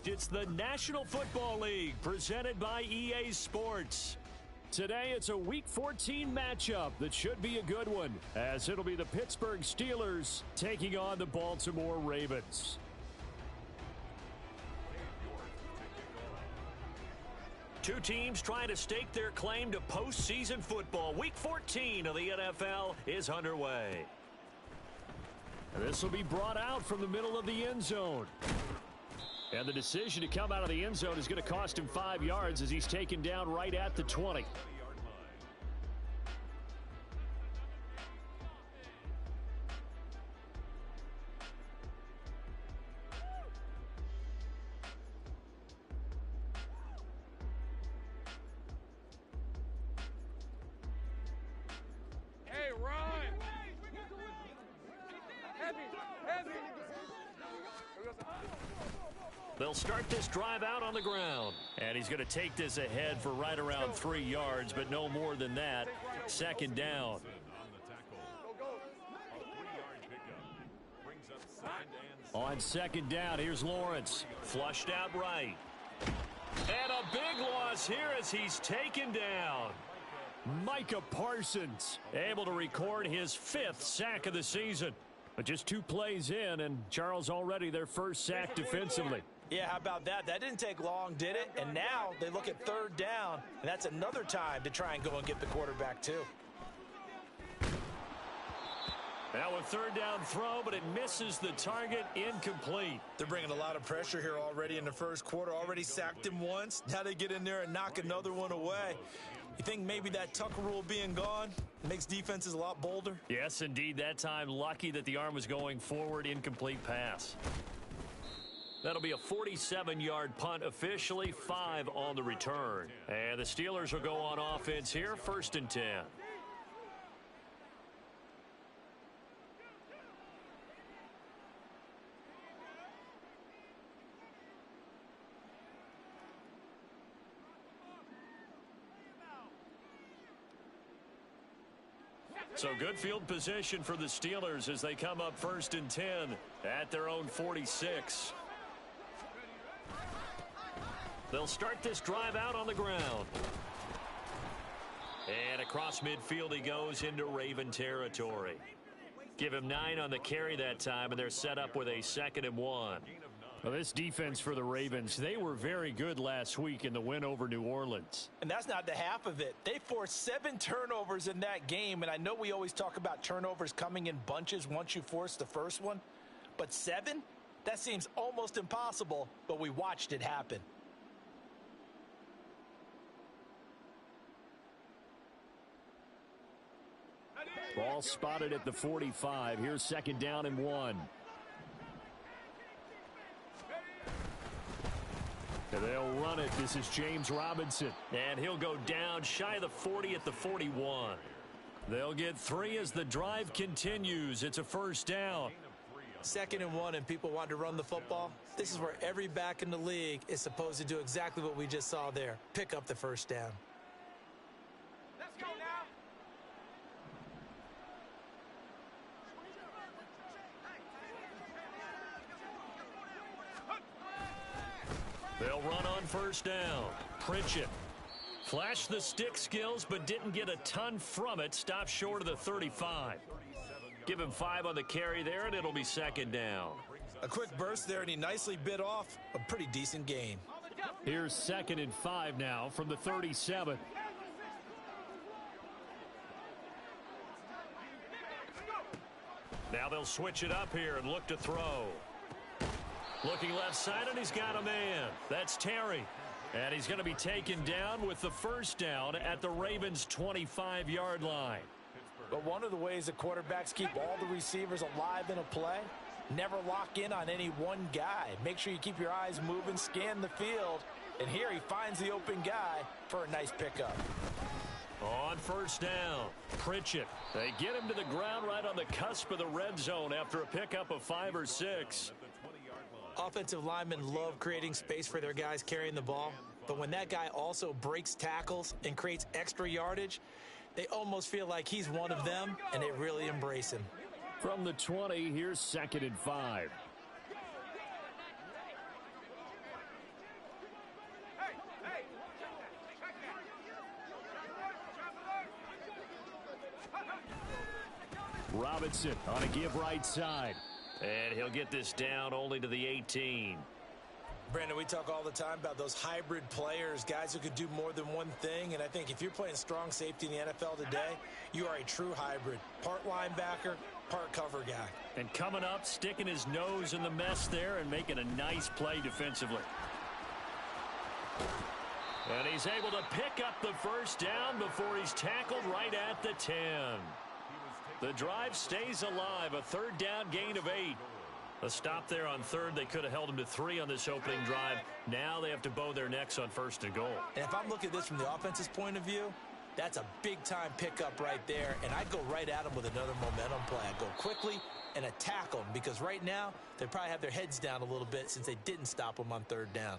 It's the National Football League presented by EA Sports. Today, it's a Week 14 matchup that should be a good one, as it'll be the Pittsburgh Steelers taking on the Baltimore Ravens. Two teams trying to stake their claim to postseason football. Week 14 of the NFL is underway. This will be brought out from the middle of the end zone. And the decision to come out of the end zone is going to cost him 5 yards as he's taken down right at the 20. Hey, Ron! Heavy! They'll start this drive out on the ground. And he's going to take this ahead for right around 3 yards, but no more than that. Second down. On second down, here's Lawrence. Flushed out right. And a big loss here as he's taken down. Micah Parsons able to record his 5th sack of the season. But just 2 plays in, and Charles already their first sack defensively. Yeah, how about that? That didn't take long, did it? And now they look at third down, and that's another time to try and go and get the quarterback too. Now a third down throw, but it misses the target, incomplete. They're bringing a lot of pressure here already in the first quarter. Already sacked him once. Now they get in there and knock another one away. You think maybe that Tucker rule being gone makes defenses a lot bolder? Yes, indeed. That time, lucky that the arm was going forward, incomplete pass. That'll be a 47-yard punt, officially 5 on the return. And the Steelers will go on offense here, 1st and 10. So good field position for the Steelers as they come up 1st and 10 at their own 46. They'll start this drive out on the ground. And across midfield he goes into Raven territory. Give him 9 on the carry that time, and they're set up with a 2nd and 1. Well, this defense for the Ravens, they were very good last week in the win over New Orleans. And that's not the half of it. They forced 7 turnovers in that game, and I know we always talk about turnovers coming in bunches once you force the first one. But 7? That seems almost impossible, but we watched it happen. Ball spotted at the 45. Here's 2nd down and 1. They'll run it. This is James Robinson. And he'll go down shy of the 40 at the 41. They'll get 3 as the drive continues. It's a 1st down. 2nd and 1 and people want to run the football. This is where every back in the league is supposed to do exactly what we just saw there. Pick up the 1st down. Let's go now. They'll run on 1st down. Pritchett flashed the stick skills but didn't get a ton from it. Stopped short of the 35. Give him 5 on the carry there, and it'll be 2nd down. A quick burst there, and he nicely bit off a pretty decent gain. Here's 2nd and 5 now from the 37. Now they'll switch it up here and look to throw. Looking left side, and he's got a man. That's Terry. And he's going to be taken down with the 1st down at the Ravens' 25-yard line. But one of the ways the quarterbacks keep all the receivers alive in a play, never lock in on any one guy. Make sure you keep your eyes moving, scan the field. And here he finds the open guy for a nice pickup. On 1st down, Pritchett. They get him to the ground right on the cusp of the red zone after a pickup of 5 or 6. Offensive linemen love creating space for their guys carrying the ball, but when that guy also breaks tackles and creates extra yardage, they almost feel like he's one of them, and they really embrace him. From the 20, here's 2nd and 5. Robinson on a give right side. And he'll get this down only to the 18. Brandon, we talk all the time about those hybrid players, guys who could do more than one thing. And I think if you're playing strong safety in the NFL today, you are a true hybrid. Part linebacker, part cover guy. And coming up, sticking his nose in the mess there and making a nice play defensively. And he's able to pick up the first down before he's tackled right at the 10. The drive stays alive, a third down gain of 8. A stop there on third. They could have held him to 3 on this opening drive. Now they have to bow their necks on first and goal. And if I'm looking at this from the offense's point of view, that's a big-time pickup right there. And I'd go right at him with another momentum play. I'd go quickly and attack them because right now they probably have their heads down a little bit since they didn't stop them on third down.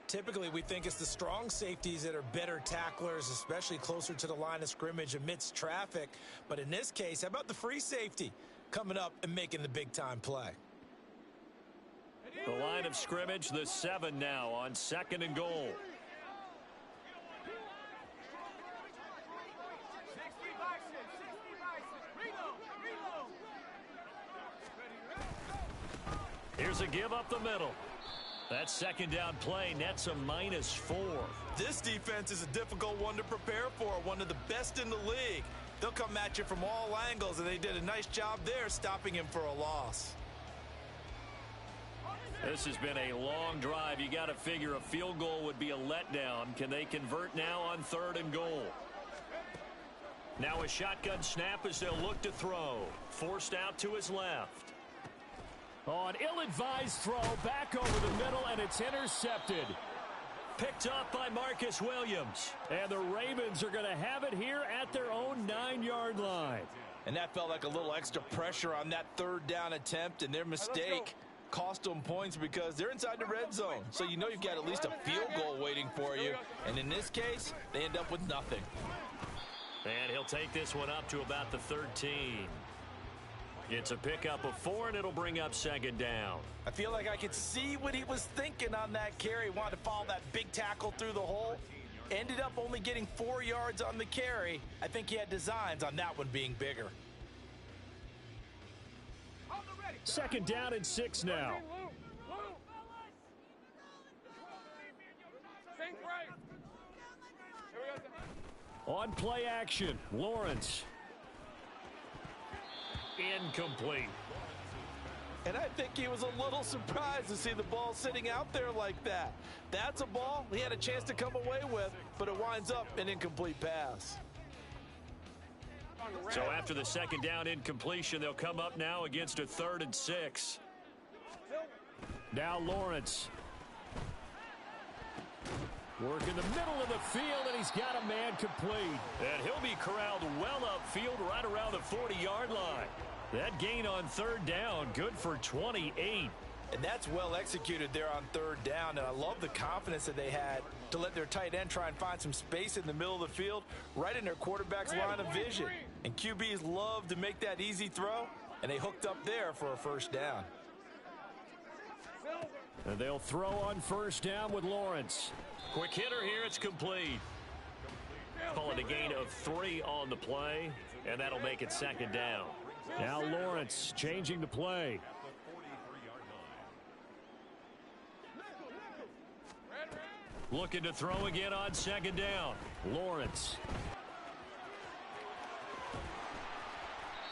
Typically, we think it's the strong safeties that are better tacklers, especially closer to the line of scrimmage amidst traffic. But in this case, how about the free safety coming up and making the big-time play? The line of scrimmage, the 7 now on second and goal. Here's a give up the middle. That second down play nets a -4. This defense is a difficult one to prepare for, one of the best in the league. They'll come at you from all angles, and they did a nice job there stopping him for a loss. This has been a long drive. You got to figure a field goal would be a letdown. Can they convert now on third and goal? Now a shotgun snap as they'll look to throw. Forced out to his left. On ill-advised throw, back over the middle, and it's intercepted. Picked up by Marcus Williams. And the Ravens are going to have it here at their own 9-yard line. And that felt like a little extra pressure on that third down attempt, and their mistake cost them points because they're inside the red zone. So you know you've got at least a field goal waiting for you. And in this case, they end up with nothing. And he'll take this one up to about the 13. It's a pickup of 4, and it'll bring up second down. I feel like I could see what he was thinking on that carry. Wanted to follow that big tackle through the hole. Ended up only getting 4 yards on the carry. I think he had designs on that one being bigger. Second down and 6 now. On play action, Lawrence. Incomplete. And I think he was a little surprised to see the ball sitting out there like that. That's a ball he had a chance to come away with, but it winds up an incomplete pass. So after the second down incompletion, they'll come up now against a 3rd and 6. Now Lawrence. Work in the middle of the field, and he's got a man complete. And he'll be corralled well upfield right around the 40-yard line. That gain on third down, good for 28. And that's well executed there on third down. And I love the confidence that they had to let their tight end try and find some space in the middle of the field, right in their quarterback's line of vision. And QBs love to make that easy throw, and they hooked up there for a first down. And they'll throw on first down with Lawrence. Quick hitter here, it's complete. Call it a gain of 3 on the play, and that'll make it second down. Now Lawrence changing the play. Looking to throw again on second down. Lawrence.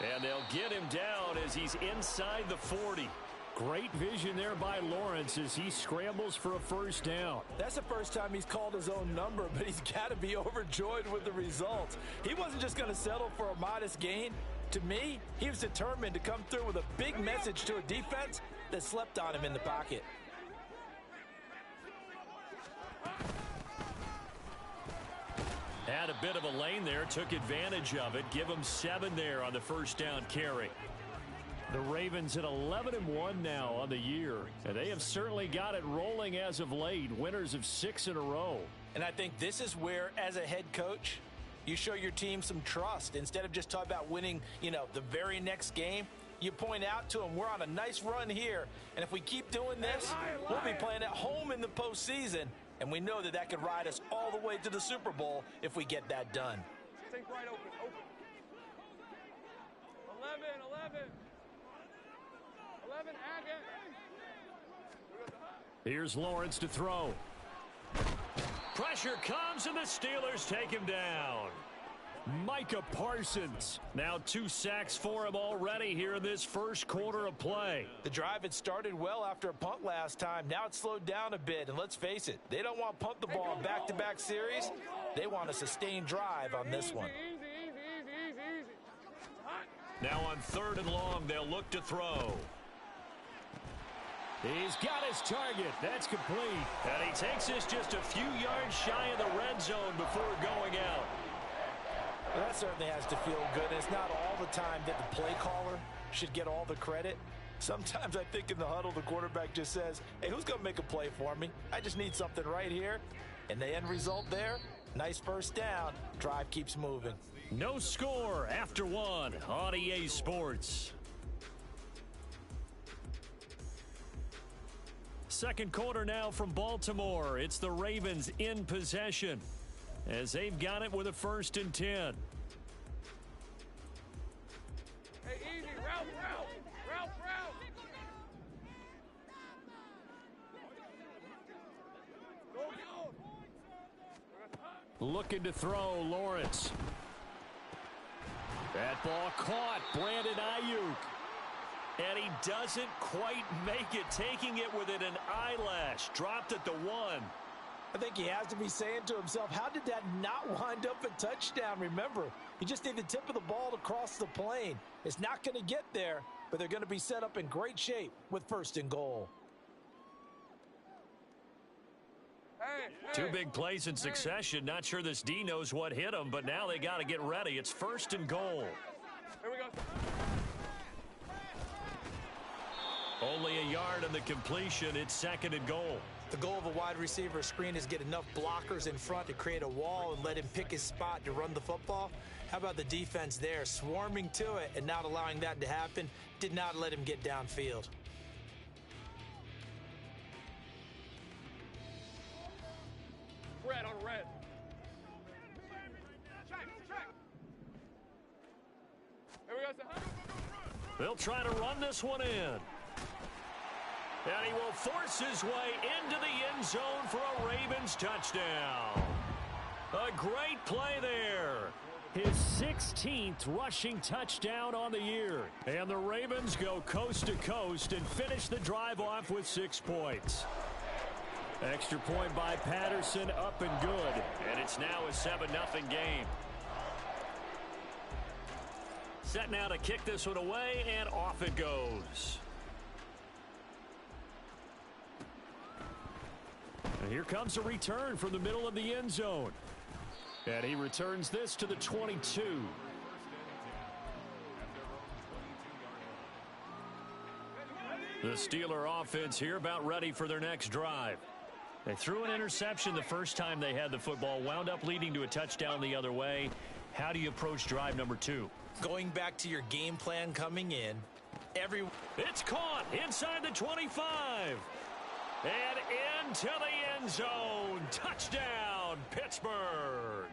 And they'll get him down as he's inside the 40. Great vision there by Lawrence as he scrambles for a first down. That's the first time he's called his own number, but he's got to be overjoyed with the results. He wasn't just going to settle for a modest gain. To me, he was determined to come through with a big message to a defense that slept on him in the pocket. Had a bit of a lane there, took advantage of it. Give him 7 there on the first down carry. The Ravens at 11-1 now on the year, and they have certainly got it rolling as of late. Winners of 6 in a row. And I think this is where, as a head coach, you show your team some trust. Instead of just talking about winning, the very next game, you point out to them, we're on a nice run here, and if we keep doing this, we'll be playing at home in the postseason, and we know that could ride us all the way to the Super Bowl if we get that done. Think right open. 11 again. Here's Lawrence to throw. Pressure comes, and the Steelers take him down. Micah Parsons. Now 2 sacks for him already here in this first quarter of play. The drive had started well after a punt last time. Now it's slowed down a bit, and let's face it, they don't want to punt the ball in back-to-back series. They want a sustained drive on this one. Easy. Now on 3rd and long, they'll look to throw. He's got his target. That's complete. And he takes this just a few yards shy of the red zone before going out. Well, that certainly has to feel good. And it's not all the time that the play caller should get all the credit. Sometimes I think in the huddle, the quarterback just says, hey, who's going to make a play for me? I just need something right here. And the end result there, nice first down. Drive keeps moving. No score after 1 on EA Sports. Second quarter now from Baltimore. It's the Ravens in possession as they've got it with a 1st and 10. Hey, easy. Route. Go. Looking to throw, Lawrence. That ball caught, Brandon Ayuk. And he doesn't quite make it, taking it within an eyelash. Dropped at the 1. I think he has to be saying to himself, how did that not wind up a touchdown? Remember, you just need the tip of the ball to cross the plane. It's not going to get there, but they're going to be set up in great shape with 1st and goal. Hey. 2 big plays in succession. Not sure this D knows what hit him, but now they got to get ready. It's 1st and goal. Here we go. Only a yard on the completion. It's 2nd and goal. The goal of a wide receiver screen is get enough blockers in front to create a wall and let him pick his spot to run the football. How about the defense there, swarming to it and not allowing that to happen? Did not let him get downfield. Red on red. Here we go, son. They'll try to run this one in. And he will force his way into the end zone for a Ravens touchdown. A great play there. His 16th rushing touchdown on the year. And the Ravens go coast to coast and finish the drive off with 6 points. Extra point by Patterson, up and good. And it's now a 7-0 game. Set now to kick this one away, and off it goes. And here comes a return from the middle of the end zone. And he returns this to the 22. The Steeler offense here about ready for their next drive. They threw an interception the first time they had the football, wound up leading to a touchdown the other way. How do you approach drive number 2? Going back to your game plan coming in, It's caught inside the 25. And into the end zone. Touchdown, Pittsburgh.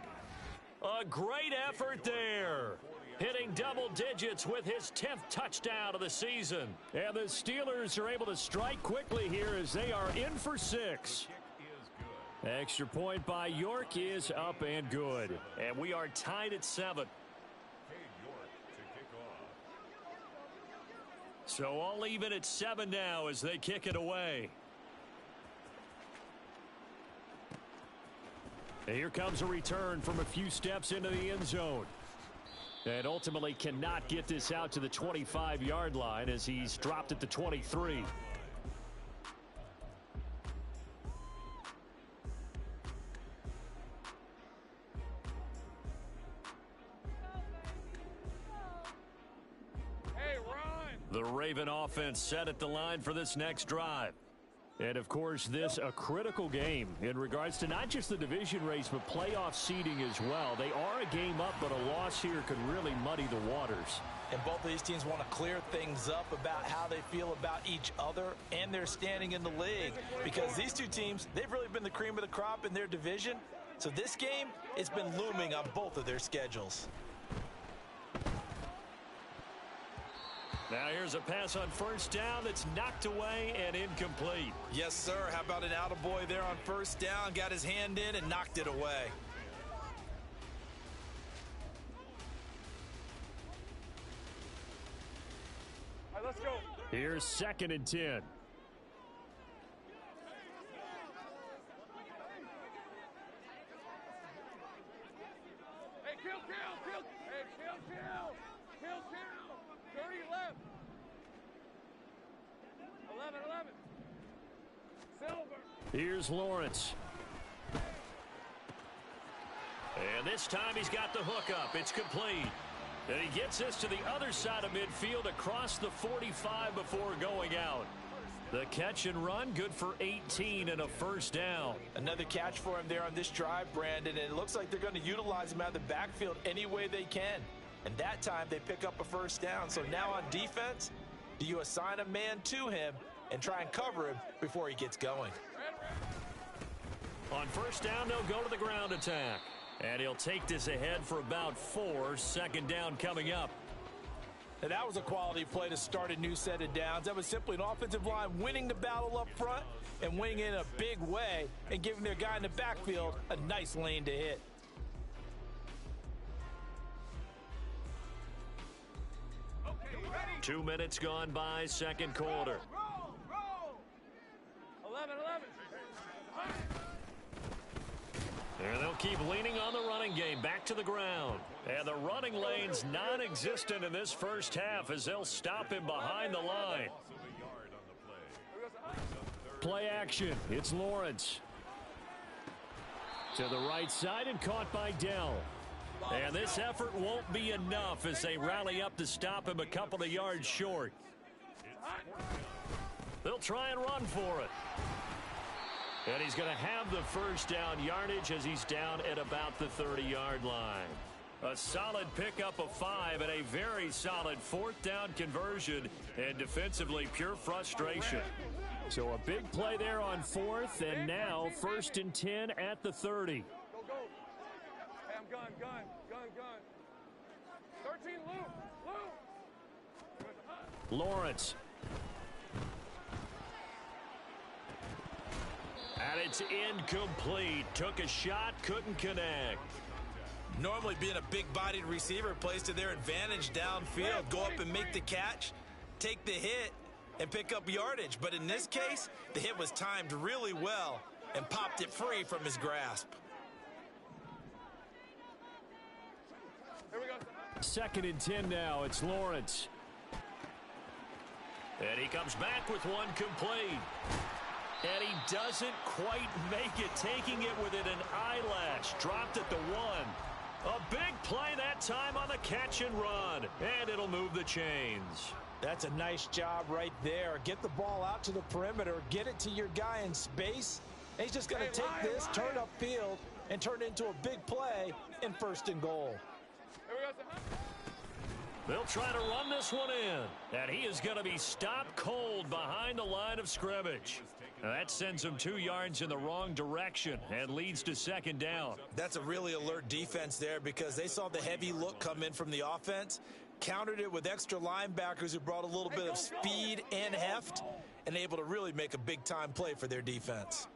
A great effort there. Hitting double digits with his 10th touchdown of the season. And the Steelers are able to strike quickly here as they are in for 6. Extra point by York is up and good. And we are tied at 7. So all even at 7 now as they kick it away. And here comes a return from a few steps into the end zone. And ultimately cannot get this out to the 25-yard line as he's dropped at the 23. The Raven offense set at the line for this next drive. And, of course, this a critical game in regards to not just the division race, but playoff seeding as well. They are a game up, but a loss here could really muddy the waters. And both of these teams want to clear things up about how they feel about each other and their standing in the league. Because these two teams, they've really been the cream of the crop in their division. So this game, it's been looming on both of their schedules. Now here's a pass on first down that's knocked away and incomplete. Yes, sir. How about an attaboy there on first down? Got his hand in and knocked it away. All right, let's go. Here's 2nd and 10. Hey, kill. Hey, kill. 30 left. 11. Silver. Here's Lawrence. And this time he's got the hook up. It's complete. And he gets this to the other side of midfield across the 45 before going out. The catch and run, good for 18 and a first down. Another catch for him there on this drive, Brandon, and it looks like they're going to utilize him out of the backfield any way they can. And that time they pick up a first down. So now on defense, do you assign a man to him and try and cover him before he gets going? On first down, they'll go to the ground attack. And he'll take this ahead for about 4. 2nd down coming up. And that was a quality play to start a new set of downs. That was simply an offensive line winning the battle up front and winning in a big way and giving their guy in the backfield a nice lane to hit. Okay, ready. 2 minutes gone by, 2nd quarter. Roll. 11. And they'll keep leaning on the running game back to the ground. And the running lane's non-existent in this first half as they'll stop him behind the line. Play action. It's Lawrence. To the right side and caught by Dell. And this effort won't be enough as they rally up to stop him a couple of yards short. They'll try and run for it. And he's going to have the first down yardage as he's down at about the 30-yard line. A solid pickup of 5 and a very solid 4th down conversion, and defensively pure frustration. So a big play there on 4th, and now 1st and 10 at the 30. Go. Hey, I'm gun. 13, Lou. Lawrence. And it's incomplete. Took a shot, couldn't connect. Normally being a big-bodied receiver plays to their advantage downfield. Go up and make the catch, take the hit, and pick up yardage. But in this case, the hit was timed really well and popped it free from his grasp. Here we go. 2nd and 10 now. It's Lawrence. And he comes back with one complete. And he doesn't quite make it, taking it within an eyelash. Dropped at the 1. A big play that time on the catch and run. And it'll move the chains. That's a nice job right there. Get the ball out to the perimeter. Get it to your guy in space. And he's just going to take this, turn upfield, and turn it into a big play in 1st and goal. Here we go. They'll try to run this one in. And he is going to be stopped cold behind the line of scrimmage. Now that sends him 2 yards in the wrong direction and leads to 2nd down. That's a really alert defense there because they saw the heavy look come in from the offense, countered it with extra linebackers who brought a little bit of speed and heft, and able to really make a big-time play for their defense.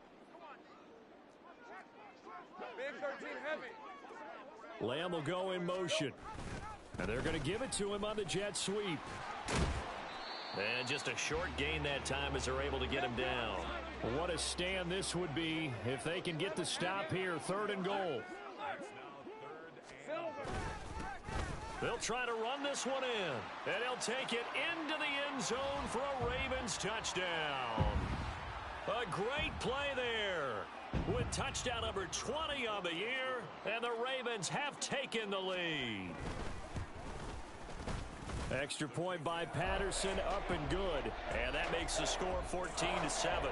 Big 13 heavy. Lamb will go in motion. And they're going to give it to him on the jet sweep. And just a short gain that time as they're able to get him down. What a stand this would be if they can get the stop here. 3rd and goal. They'll try to run this one in. And he'll take it into the end zone for a Ravens touchdown. A great play there. With touchdown number 20 on the year. And the Ravens have taken the lead. Extra point by Patterson, up and good. And that makes the score 14-7.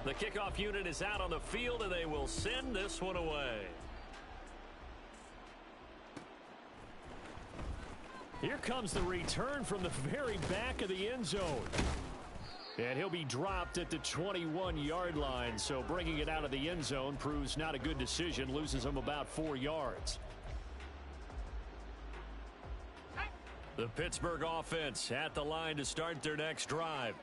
The kickoff unit is out on the field, and they will send this one away. Here comes the return from the very back of the end zone. And he'll be dropped at the 21-yard line, so bringing it out of the end zone proves not a good decision, loses him about 4 yards. The Pittsburgh offense at the line to start their next drive.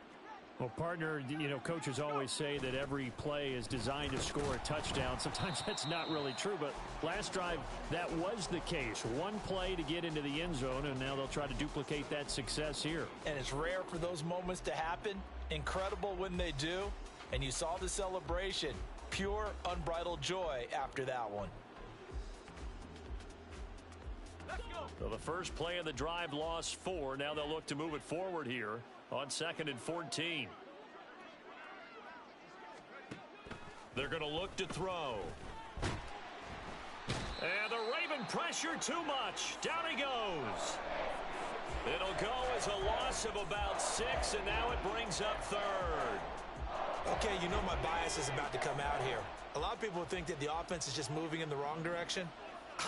Well, partner, you know, coaches always say that every play is designed to score a touchdown. Sometimes that's not really true, but last drive, that was the case. One play to get into the end zone, and now they'll try to duplicate that success here. And it's rare for those moments to happen. Incredible when they do. And you saw the celebration. Pure, unbridled joy after that one. So the first play of the drive lost 4. Now they'll look to move it forward here on 2nd and 14. They're going to look to throw. And the Raven pressure too much. Down he goes. It'll go as a loss of about 6, and now it brings up 3rd. Okay, you know my bias is about to come out here. A lot of people think that the offense is just moving in the wrong direction.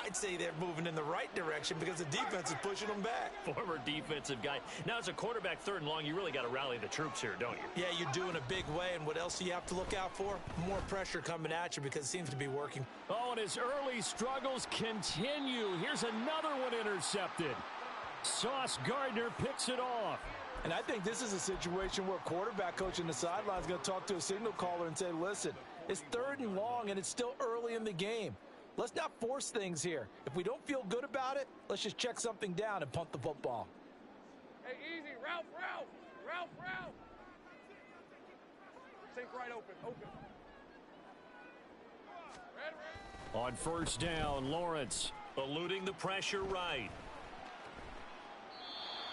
I'd say they're moving in the right direction because the defense is pushing them back. Former defensive guy. Now, as a quarterback 3rd and long, you really got to rally the troops here, don't you? Yeah, you do in a big way, and what else do you have to look out for? More pressure coming at you because it seems to be working. Oh, and his early struggles continue. Here's another one intercepted. Sauce Gardner picks it off. And I think this is a situation where quarterback coach in the sideline is going to talk to a signal caller and say, listen, it's 3rd and long, and it's still early in the game. Let's not force things here. If we don't feel good about it, let's just check something down and punt the football. Hey, easy. Ralph. Sink right open. Red. On 1st down, Lawrence eluding the pressure right.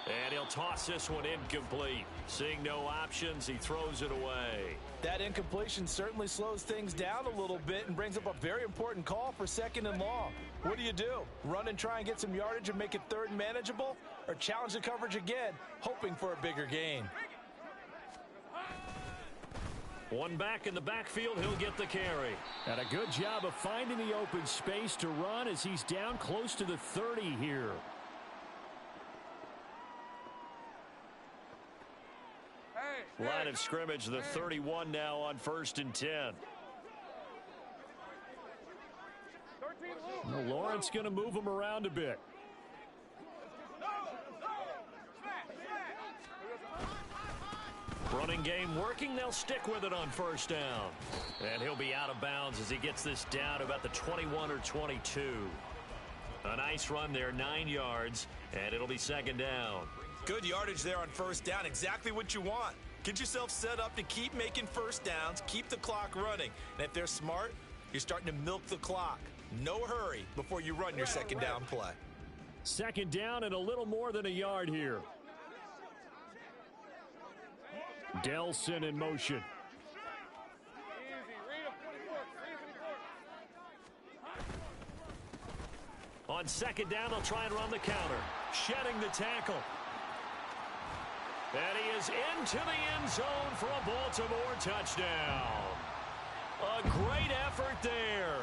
And he'll toss this one incomplete. Seeing no options, he throws it away. That incompletion certainly slows things down a little bit and brings up a very important call for 2nd and long. What do? Run and try and get some yardage and make it 3rd and manageable? Or challenge the coverage again, hoping for a bigger gain? One back in the backfield, he'll get the carry. And a good job of finding the open space to run as he's down close to the 30 here. Line of scrimmage, the 31 now on 1st and 10. Well, Lawrence going to move him around a bit. Running game working. They'll stick with it on 1st down. And he'll be out of bounds as he gets this down to about the 21 or 22. A nice run there, 9 yards, and it'll be 2nd down. Good yardage there on 1st down. Exactly what you want. Get yourself set up to keep making 1st downs, keep the clock running. And if they're smart, you're starting to milk the clock. No hurry before you run your 2nd down play. 2nd down and a little more than a yard here. Delson in motion. On 2nd down, they'll try and run the counter. Shedding the tackle. And he is into the end zone for a Baltimore touchdown. A great effort there.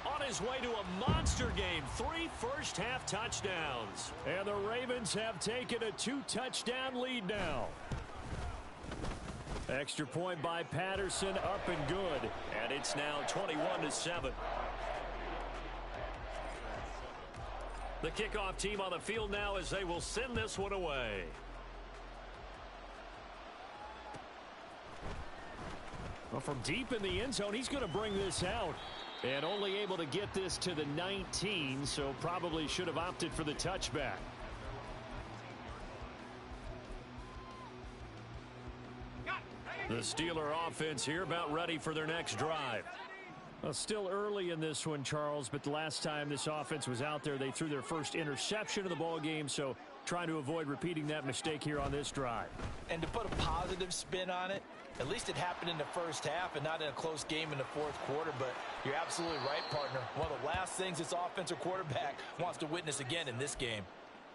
On his way to a monster game, 3 first-half touchdowns. And the Ravens have taken a 2-touchdown lead now. Extra point by Patterson, up and good. And it's now 21-7. The kickoff team on the field now as they will send this one away. Well, from deep in the end zone, he's going to bring this out. And only able to get this to the 19, so probably should have opted for the touchback. The Steeler offense here about ready for their next drive. Well, still early in this one, Charles, but the last time this offense was out there, they threw their first interception of the ball game, so trying to avoid repeating that mistake here on this drive. And to put a positive spin on it, at least it happened in the first half and not in a close game in the 4th quarter, but you're absolutely right, partner. One of the last things this offensive quarterback wants to witness again in this game.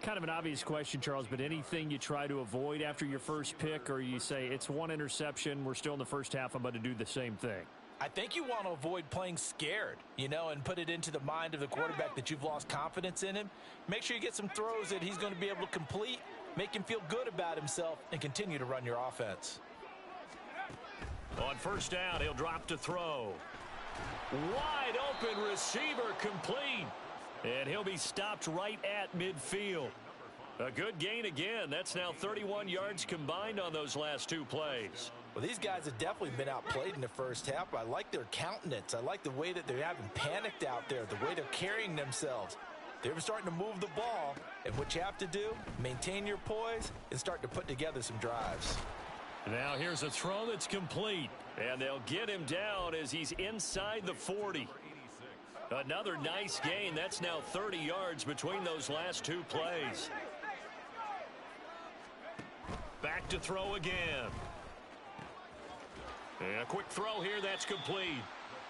Kind of an obvious question, Charles, but anything you try to avoid after your first pick, or you say it's one interception, we're still in the first half, I'm about to do the same thing? I think you want to avoid playing scared, and put it into the mind of the quarterback that you've lost confidence in him. Make sure you get some throws that he's going to be able to complete, make him feel good about himself, and continue to run your offense. On 1st down, he'll drop to throw. Wide open receiver complete. And he'll be stopped right at midfield. A good gain again. That's now 31 yards combined on those last two plays. Well, these guys have definitely been outplayed in the first half. I like their countenance. I like the way that they haven't panicked out there, the way they're carrying themselves. They're starting to move the ball, and what you have to do, maintain your poise and start to put together some drives. Now here's a throw that's complete, and they'll get him down as he's inside the 40. Another nice gain. That's now 30 yards between those last two plays. Back to throw again. And a quick throw here, that's complete.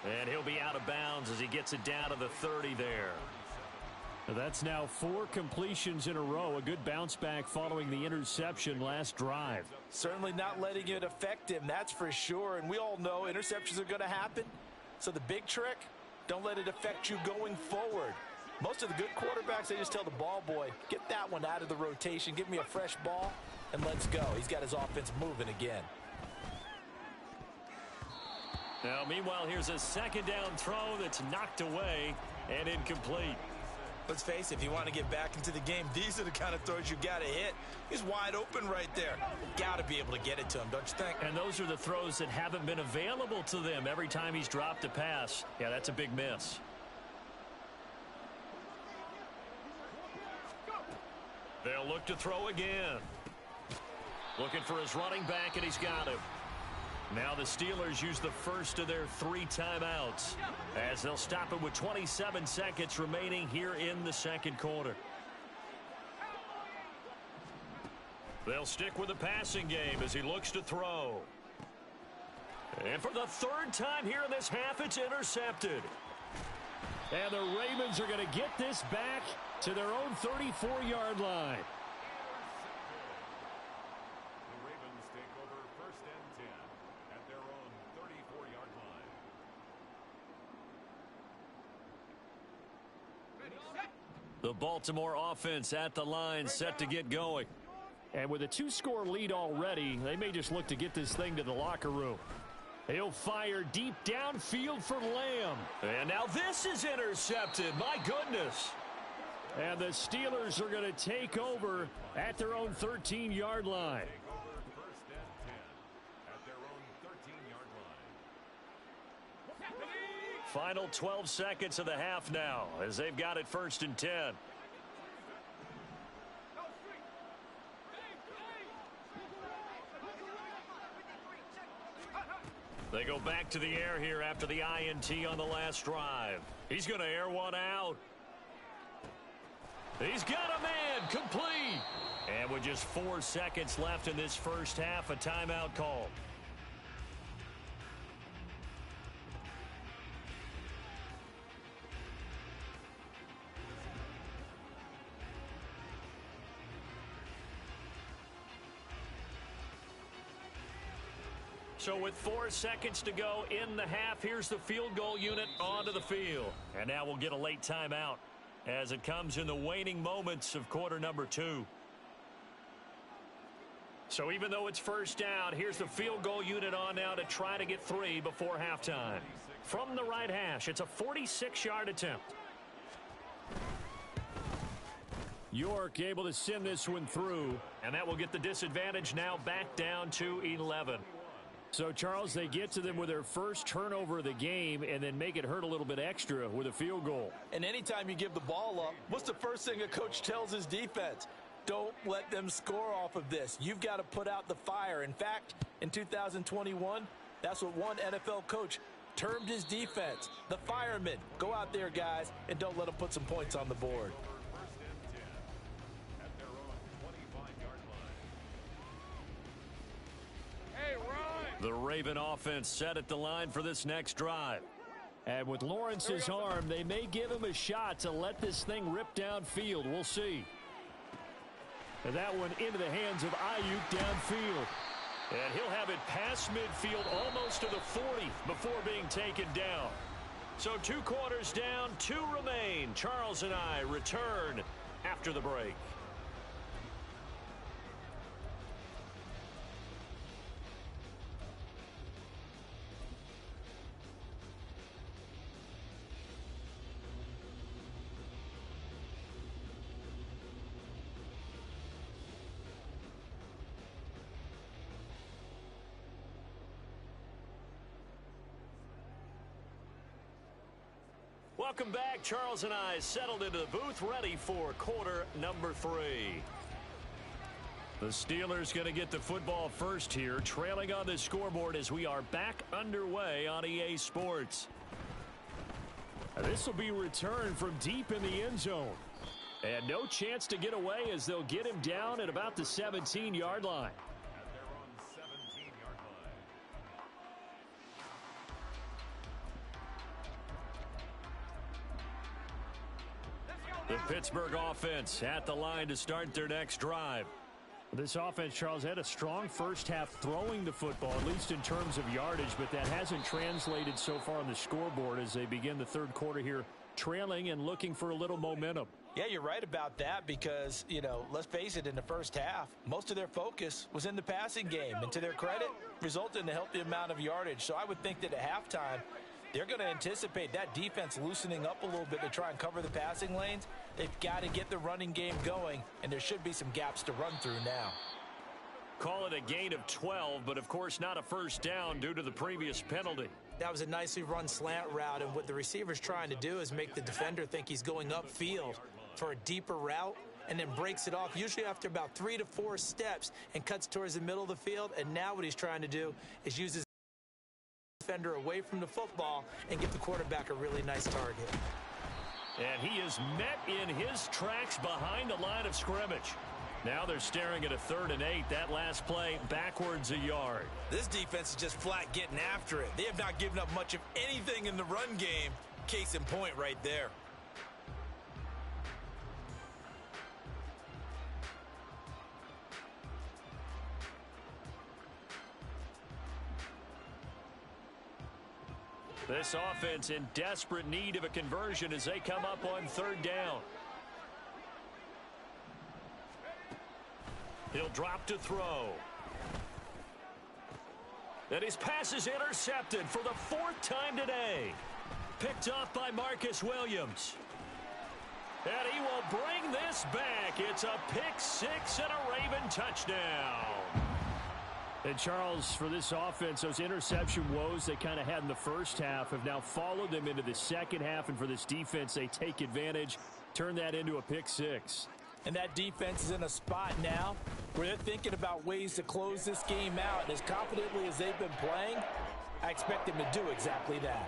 And he'll be out of bounds as he gets it down to the 30 there. That's now 4 completions in a row. A good bounce back following the interception last drive. Certainly not letting it affect him, that's for sure. And we all know interceptions are going to happen. So the big trick, don't let it affect you going forward. Most of the good quarterbacks, they just tell the ball boy, get that one out of the rotation, give me a fresh ball, and let's go. He's got his offense moving again. Now, meanwhile, here's a second down throw that's knocked away and incomplete. Let's face it, if you want to get back into the game, these are the kind of throws you got to hit. He's wide open right there. Got to be able to get it to him, don't you think? And those are the throws that haven't been available to them every time he's dropped a pass. Yeah, that's a big miss. They'll look to throw again. Looking for his running back, and he's got him. Now the Steelers use the first of their 3 timeouts as they'll stop it with 27 seconds remaining here in the second quarter. They'll stick with the passing game as he looks to throw. And for the 3rd time here in this half, it's intercepted. And the Ravens are going to get this back to their own 34-yard line. The Baltimore offense at the line, set to get going. And with a 2-score lead already, they may just look to get this thing to the locker room. He'll fire deep downfield for Lamb. And now this is intercepted. My goodness. And the Steelers are going to take over at their own 13-yard line. Final 12 seconds of the half now as they've got it 1st and 10. They go back to the air here after the INT on the last drive. He's going to air one out. He's got a man, complete. And with just 4 seconds left in this first half, a timeout call. So with 4 seconds to go in the half, here's the field goal unit onto the field. And now we'll get a late timeout as it comes in the waning moments of quarter number 2. So even though it's first down, here's the field goal unit on now to try to get 3 before halftime. From the right hash, it's a 46-yard attempt. York able to send this one through. And that will get the disadvantage now back down to 11. So, Charles, they get to them with their first turnover of the game and then make it hurt a little bit extra with a field goal. And anytime you give the ball up, what's the first thing a coach tells his defense? Don't let them score off of this. You've got to put out the fire. In fact, in 2021, that's what one NFL coach termed his defense, the firemen. Go out there, guys, and don't let them put some points on the board. The Raven offense set at the line for this next drive. And with Lawrence's arm, they may give him a shot to let this thing rip downfield. We'll see. And that one into the hands of Ayuk downfield. And he'll have it past midfield almost to the 40 before being taken down. So 2 quarters down, 2 remain. Charles and I return after the break. Welcome back. Charles and I settled into the booth, ready for quarter number 3. The Steelers going to get the football first here, trailing on the scoreboard as we are back underway on EA Sports. This will be returned from deep in the end zone. And no chance to get away as they'll get him down at about the 17-yard line. The Pittsburgh offense at the line to start their next drive. This offense, Charles, had a strong first half throwing the football, at least in terms of yardage, but that hasn't translated so far on the scoreboard as they begin the third quarter here, trailing and looking for a little momentum. Yeah, you're right about that because, let's face it, in the first half, most of their focus was in the passing game. And to their credit, resulted in a healthy amount of yardage. So I would think that at halftime, they're going to anticipate that defense loosening up a little bit to try and cover the passing lanes. They've got to get the running game going, and there should be some gaps to run through now. Call it a gain of 12, but of course not a first down due to the previous penalty. That was a nicely run slant route, and what the receiver's trying to do is make the defender think he's going upfield for a deeper route and then breaks it off, usually after about 3 to 4 steps, and cuts towards the middle of the field. And now what he's trying to do is use his defender away from the football and give the quarterback a really nice target. And he is met in his tracks behind the line of scrimmage. Now they're staring at a 3rd and 8. That last play backwards a yard. This defense is just flat getting after it. They have not given up much of anything in the run game. Case in point right there. This offense in desperate need of a conversion as they come up on 3rd down. He'll drop to throw. And his pass is intercepted for the 4th time today. Picked off by Marcus Williams. And he will bring this back. It's a pick 6 and a Raven touchdown. And Charles, for this offense, those interception woes they kind of had in the first half have now followed them into the second half. And for this defense, they take advantage, turn that into a pick 6. And that defense is in a spot now where they're thinking about ways to close this game out. And as confidently as they've been playing, I expect them to do exactly that.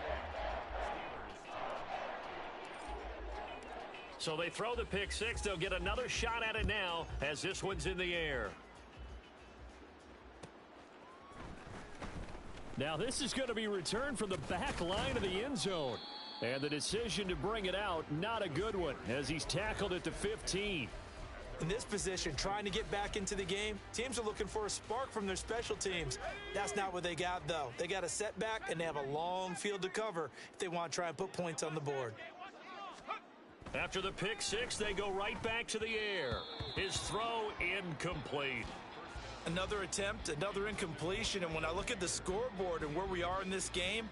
So they throw the pick 6. They'll get another shot at it now as this one's in the air. Now this is going to be returned from the back line of the end zone. And the decision to bring it out, not a good one, as he's tackled at the 15. In this position, trying to get back into the game, teams are looking for a spark from their special teams. That's not what they got, though. They got a setback, and they have a long field to cover if they want to try and put points on the board. After the pick 6, they go right back to the air. His throw incomplete. Another attempt, another incompletion, and when I look at the scoreboard and where we are in this game,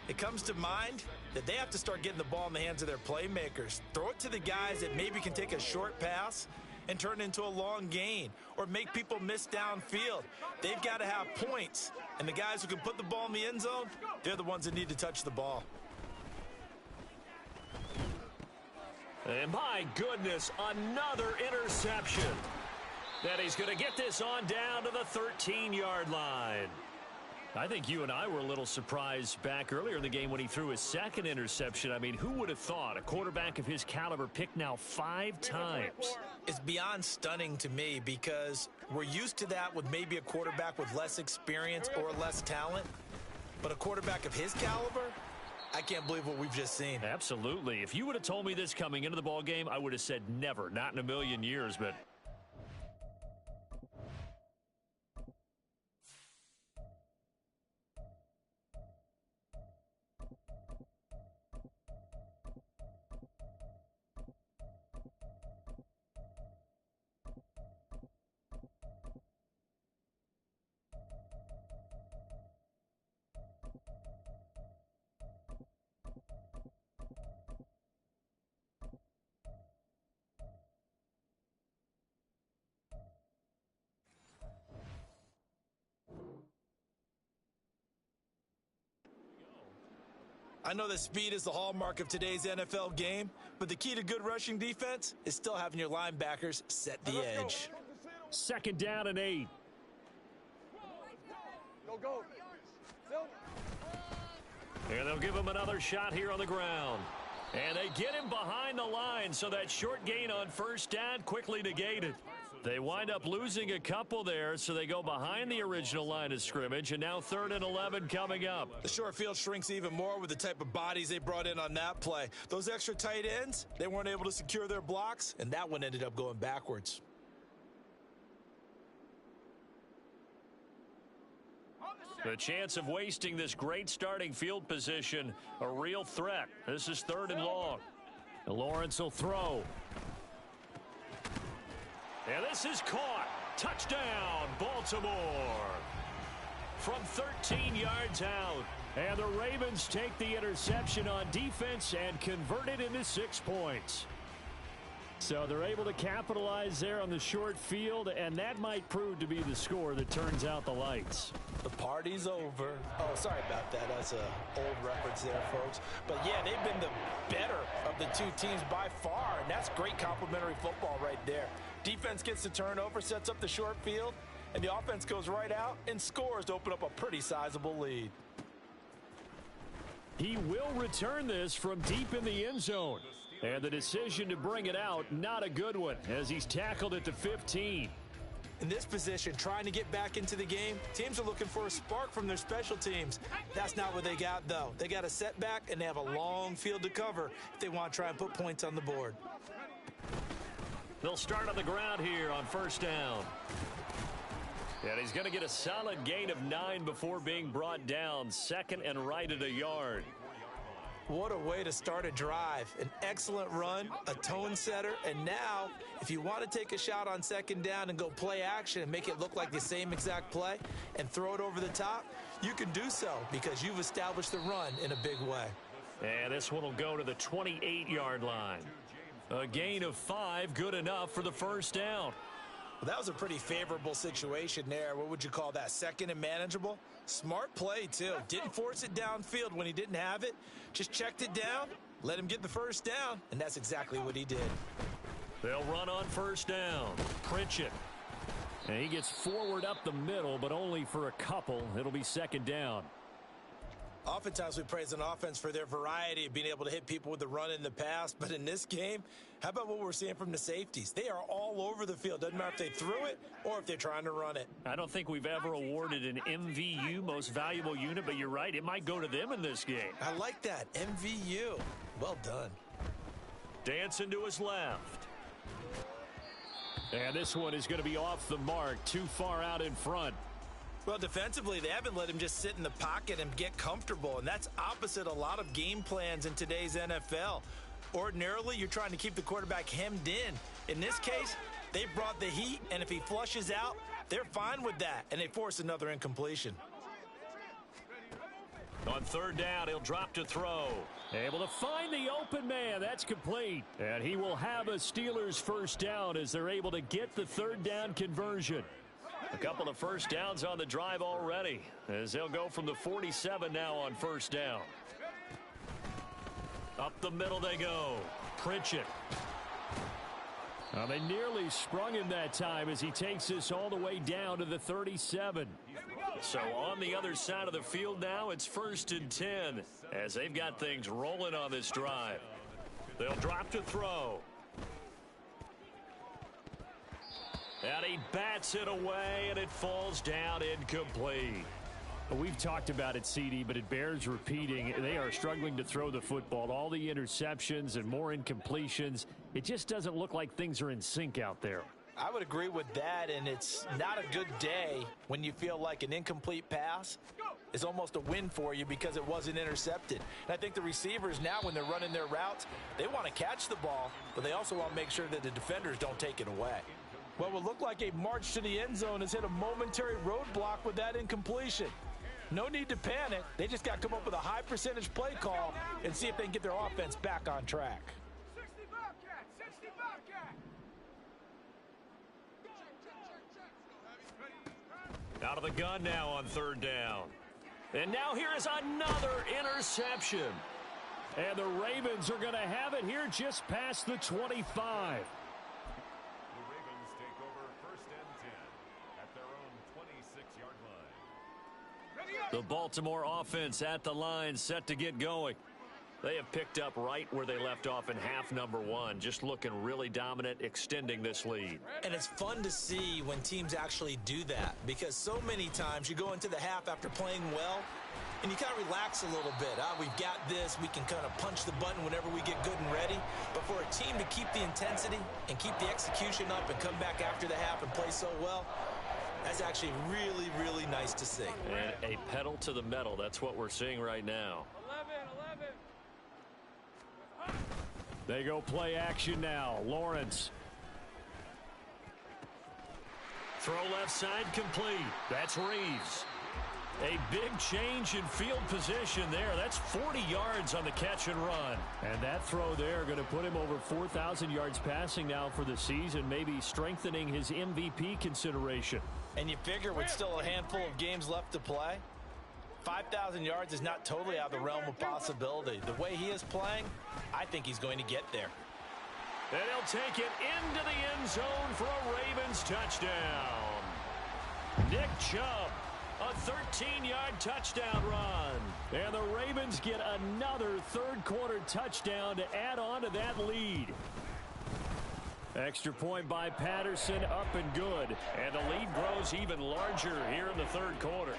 it comes to mind that they have to start getting the ball in the hands of their playmakers. Throw it to the guys that maybe can take a short pass and turn it into a long gain or make people miss downfield. They've got to have points, and the guys who can put the ball in the end zone, they're the ones that need to touch the ball. And my goodness, another interception. That he's going to get this on down to the 13-yard line. I think you and I were a little surprised back earlier in the game when he threw his 2nd interception. I mean, who would have thought a quarterback of his caliber picked now 5 times? It's beyond stunning to me because we're used to that with maybe a quarterback with less experience or less talent. But a quarterback of his caliber, I can't believe what we've just seen. Absolutely. If you would have told me this coming into the ball game, I would have said never, not in a million years, but I know that speed is the hallmark of today's NFL game, but the key to good rushing defense is still having your linebackers set the edge. 2nd down and 8. Go. And they'll give him another shot here on the ground. And they get him behind the line, so that short gain on 1st down quickly negated. They wind up losing a couple there, so they go behind the original line of scrimmage, and now 3rd and 11 coming up. The short field shrinks even more with the type of bodies they brought in on that play. Those extra tight ends, they weren't able to secure their blocks, and that one ended up going backwards. The chance of wasting this great starting field position, a real threat. This is 3rd and long. Lawrence will throw. And this is caught. Touchdown, Baltimore. From 13 yards out. And the Ravens take the interception on defense and convert it into 6 points. So they're able to capitalize there on the short field, and that might prove to be the score that turns out the lights. The party's over. Oh, sorry about that. That's an old reference there, folks. But, yeah, they've been the better of the two teams by far, and that's great complimentary football right there. Defense gets the turnover, sets up the short field, and the offense goes right out and scores to open up a pretty sizable lead. He will return this from deep in the end zone. And the decision to bring it out, not a good one, as he's tackled at the 15. In this position, trying to get back into the game, teams are looking for a spark from their special teams. That's not what they got, though. They got a setback, and they have a long field to cover if they want to try and put points on the board. They'll start on the ground here on 1st down. And he's going to get a solid gain of 9 before being brought down. 2nd and right at a yard. What a way to start a drive. An excellent run, a tone setter, and now if you want to take a shot on 2nd down and go play action and make it look like the same exact play and throw it over the top, you can do so because you've established the run in a big way. And this one will go to the 28-yard line. A gain of 5, good enough for the 1st down. Well, that was a pretty favorable situation there. What would you call that? 2nd and manageable? Smart play, too. Didn't force it downfield when he didn't have it. Just checked it down, let him get the 1st down, and that's exactly what he did. They'll run on 1st down. Pritchett. And he gets forward up the middle, but only for a couple. It'll be 2nd down. Oftentimes we praise an offense for their variety of being able to hit people with the run in the past, but in this game, how about what we're seeing from the safeties? They are all over the field. Doesn't matter if they threw it or if they're trying to run it. I don't think we've ever awarded an MVU, most valuable unit, but you're right, it might go to them in this game. I like that, MVU. Well done. Dancing to his left. And this one is going to be off the mark, too far out in front. Well, defensively, they haven't let him just sit in the pocket and get comfortable, and that's opposite a lot of game plans in today's NFL. Ordinarily, you're trying to keep the quarterback hemmed in. In this case, they brought the heat, and if he flushes out, they're fine with that, and they force another incompletion. On 3rd down, he'll drop to throw. Able to find the open man. That's complete. And he will have a Steelers 1st down as they're able to get the 3rd down conversion. A couple of 1st downs on the drive already, as they'll go from the 47 now on 1st down. Up the middle they go. Pritchett. Well, they nearly sprung him that time as he takes this all the way down to the 37. So on the other side of the field now, it's 1st and 10 as they've got things rolling on this drive. They'll drop to throw. And he bats it away, and it falls down incomplete. We've talked about it, CD, but it bears repeating. They are struggling to throw the football. All the interceptions and more incompletions. It just doesn't look like things are in sync out there. I would agree with that, and it's not a good day when you feel like an incomplete pass is almost a win for you because it wasn't intercepted. And I think the receivers now, when they're running their routes, they want to catch the ball, but they also want to make sure that the defenders don't take it away. What would look like a march to the end zone has hit a momentary roadblock with that incompletion. No need to panic. They just got to come up with a high percentage play call and see if they can get their offense back on track. 60 Bobcat, 60 Bobcat. Out of the gun now on 3rd down. And now here is another interception. And the Ravens are going to have it here just past the 25. The Ravens take over 1st and 10 at their own 26-yard line. The Baltimore offense at the line, set to get going. They have picked up right where they left off in half number 1, just looking really dominant, extending this lead. And it's fun to see when teams actually do that, because so many times you go into the half after playing well, and you kind of relax a little bit. We've got this. We can kind of punch the button whenever we get good and ready. But for a team to keep the intensity and keep the execution up and come back after the half and play so well, that's actually really, really nice to see. And a pedal to the metal. That's what we're seeing right now. 11. They go play action now. Lawrence. Throw left side complete. That's Reeves. A big change in field position there. That's 40 yards on the catch and run. And that throw there going to put him over 4,000 yards passing now for the season, maybe strengthening his MVP consideration. And you figure with still a handful of games left to play, 5,000 yards is not totally out of the realm of possibility. The way he is playing, I think he's going to get there. And he'll take it into the end zone for a Ravens touchdown. Nick Chubb, a 13-yard touchdown run. And the Ravens get another third-quarter touchdown to add on to that lead. Extra point by Patterson, up and good. And the lead grows even larger here in the third quarter.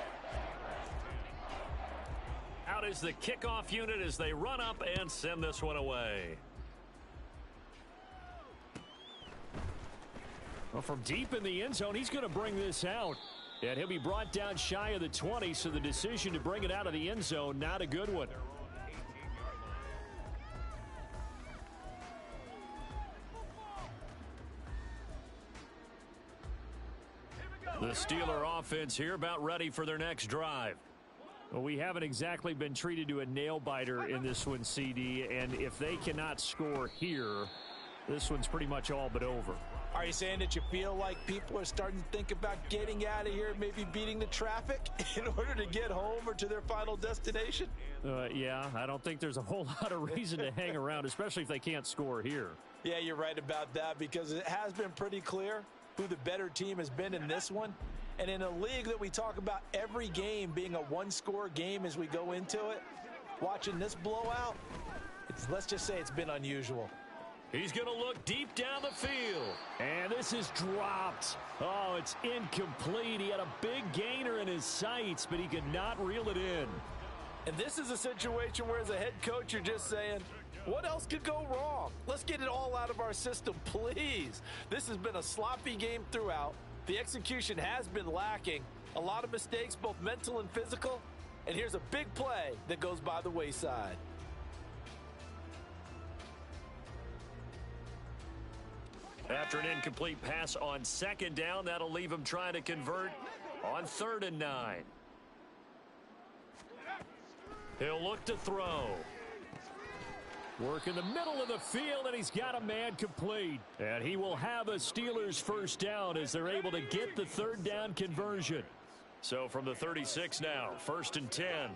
Out is the kickoff unit as they run up and send this one away. Well, from deep in the end zone, he's going to bring this out. And he'll be brought down shy of the 20, so the decision to bring it out of the end zone, not a good one. The Steeler offense here about ready for their next drive. Well, we haven't exactly been treated to a nail-biter in this one, CD, and if they cannot score here, this one's pretty much all but over. Are you saying that you feel like people are starting to think about getting out of here, maybe beating the traffic in order to get home or to their final destination? Yeah, I don't think there's a whole lot of reason to hang around, especially if they can't score here. Yeah, you're right about that, because it has been pretty clear who the better team has been in this one. And in a league that we talk about every game being a one-score game as we go into it, watching this blowout, let's just say it's been unusual. He's going to look deep down the field. And this is dropped. Oh, it's incomplete. He had a big gainer in his sights, but he could not reel it in. And this is a situation where as a head coach, you're just saying, what else could go wrong? Let's get it all out of our system, please. This has been a sloppy game throughout. The execution has been lacking. A lot of mistakes, both mental and physical. And here's a big play that goes by the wayside. After an incomplete pass on second down, that'll leave him trying to convert on 3rd and 9. He'll look to throw. Work in the middle of the field, and he's got a man complete. And he will have a Steelers first down as they're able to get the 3rd down conversion. So from the 36 now, 1st and 10.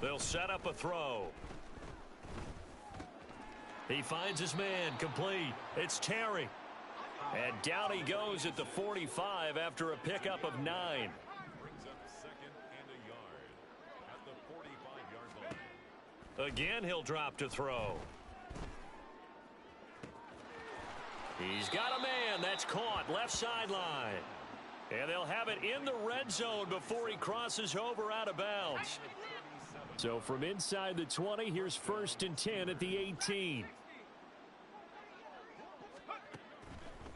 They'll set up a throw. He finds his man, complete. It's Terry. And down he goes at the 45 after a pickup of 9. Brings up 2nd and a yard at the 45-yard line. Again, he'll drop to throw. He's got a man. That's caught. Left sideline. And they'll have it in the red zone before he crosses over out of bounds. So from inside the 20, here's 1st and 10 at the 18.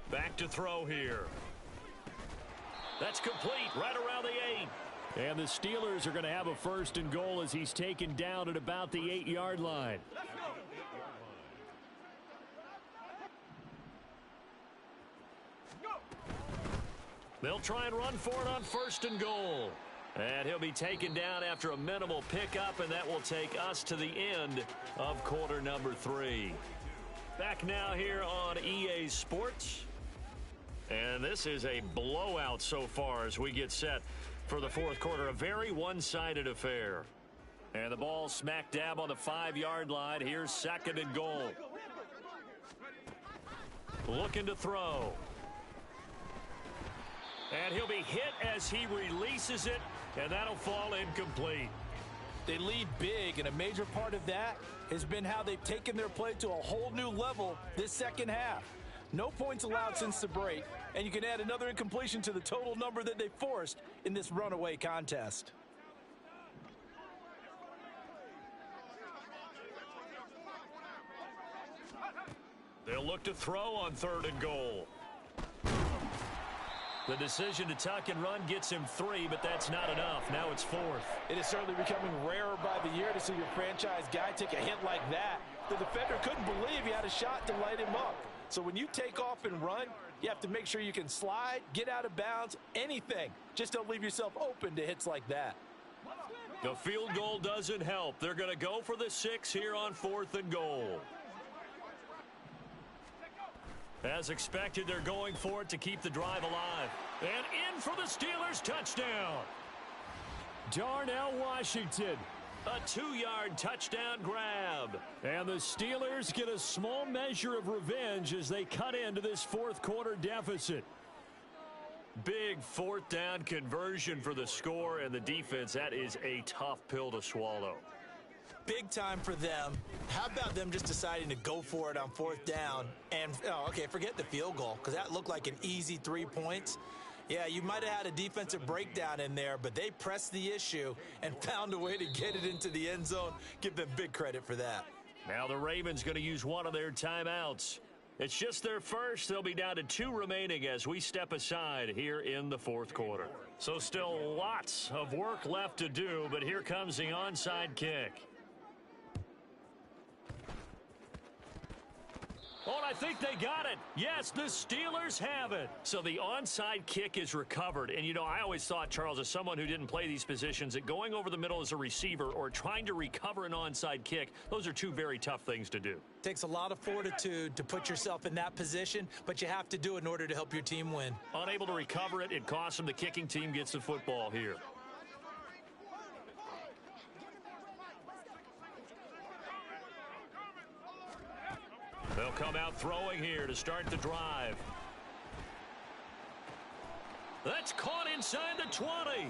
Back to throw here. That's complete right around the 8. And the Steelers are going to have a 1st and goal as he's taken down at about the 8-yard line. They'll try and run for it on 1st and goal. And he'll be taken down after a minimal pickup, and that will take us to the end of quarter number 3. Back now here on EA Sports. And this is a blowout so far as we get set for the fourth quarter. A very one-sided affair. And the ball smack dab on the 5-yard line. Here's second and goal. Looking to throw. And he'll be hit as he releases it, and that'll fall incomplete. They lead big, and a major part of that has been how they've taken their play to a whole new level this second half. No points allowed since the break, and you can add another incompletion to the total number that they forced in this runaway contest. They'll look to throw on third and goal. The decision to tuck and run gets him 3, but that's not enough. Now it's 4th. It is certainly becoming rarer by the year to see your franchise guy take a hit like that. The defender couldn't believe he had a shot to light him up. So when you take off and run, you have to make sure you can slide, get out of bounds, anything. Just don't leave yourself open to hits like that. The field goal doesn't help. They're going to go for the 6 here on 4th and goal. As expected, they're going for it to keep the drive alive. And in for the Steelers, touchdown. Darnell Washington. A 2-yard touchdown grab. And the Steelers get a small measure of revenge as they cut into this fourth quarter deficit. Big 4th down conversion for the score, and the defense, that is a tough pill to swallow. Big time for them. How about them just deciding to go for it on 4th down? And, forget the field goal, because that looked like an easy 3 points. Yeah, you might have had a defensive breakdown in there, but they pressed the issue and found a way to get it into the end zone. Give them big credit for that. Now the Ravens going to use one of their timeouts. It's just their first. They'll be down to 2 remaining as we step aside here in the fourth quarter. So still lots of work left to do, but here comes the onside kick. Oh, and I think they got it. Yes, the Steelers have it. So the onside kick is recovered. And, I always thought, Charles, as someone who didn't play these positions, that going over the middle as a receiver or trying to recover an onside kick, those are 2 very tough things to do. Takes a lot of fortitude to put yourself in that position, but you have to do it in order to help your team win. Unable to recover it, it costs them. The kicking team gets the football here. They'll come out throwing here to start the drive. That's caught inside the 20.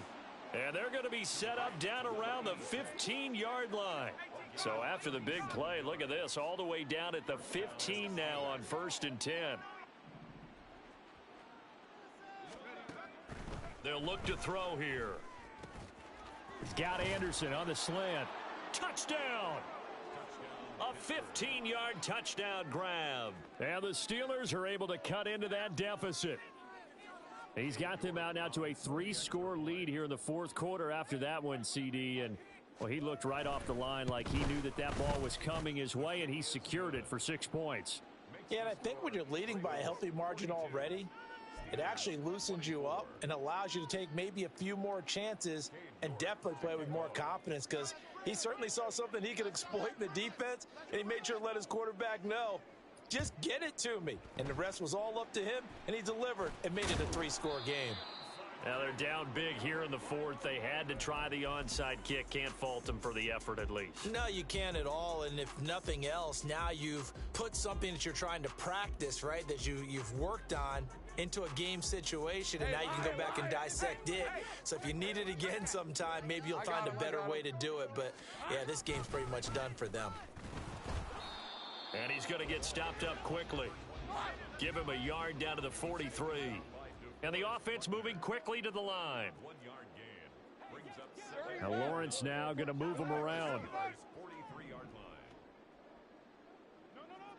And they're going to be set up down around the 15-yard line. So after the big play, look at this, all the way down at the 15 now on 1st and 10. They'll look to throw here. He's got Anderson on the slant. Touchdown! A 15-yard touchdown grab. And the Steelers are able to cut into that deficit. He's got them out now to a 3-score lead here in the fourth quarter after that one, CD. And, well, he looked right off the line like he knew that that ball was coming his way, and he secured it for 6 points. Yeah, and I think when you're leading by a healthy margin already, it actually loosens you up and allows you to take maybe a few more chances and definitely play with more confidence, because he certainly saw something he could exploit in the defense, and he made sure to let his quarterback know, just get it to me. And the rest was all up to him, and he delivered and made it a 3-score game. Now they're down big here in the fourth. They had to try the onside kick. Can't fault them for the effort at least. No, you can't at all. And if nothing else, now you've put something that you're trying to practice, right, that you've worked on into a game situation, and now you can go back and dissect it. So if you need it again sometime, maybe you'll find a better way to do it. But, yeah, this game's pretty much done for them. And he's going to get stopped up quickly. Give him a yard down to the 43. And the offense moving quickly to the line. 1-yard gain. Brings up second. Now Lawrence now going to move him around. 43-yard line.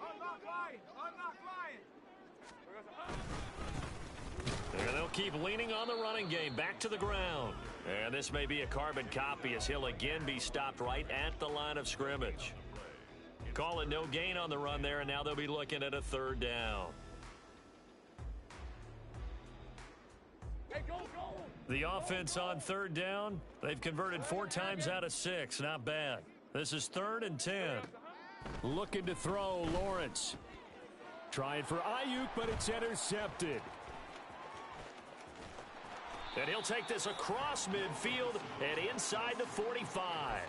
Unlock line! Unlock line! And they'll keep leaning on the running game. Back to the ground. And this may be a carbon copy as he'll again be stopped right at the line of scrimmage. Call it no gain on the run there, and now they'll be looking at a 3rd down. Hey, go! The offense on 3rd down, they've converted 4 times out of 6. Not bad. This is 3rd and 10. Looking to throw, Lawrence. Trying for Ayuk, but it's intercepted. And he'll take this across midfield and inside the 45.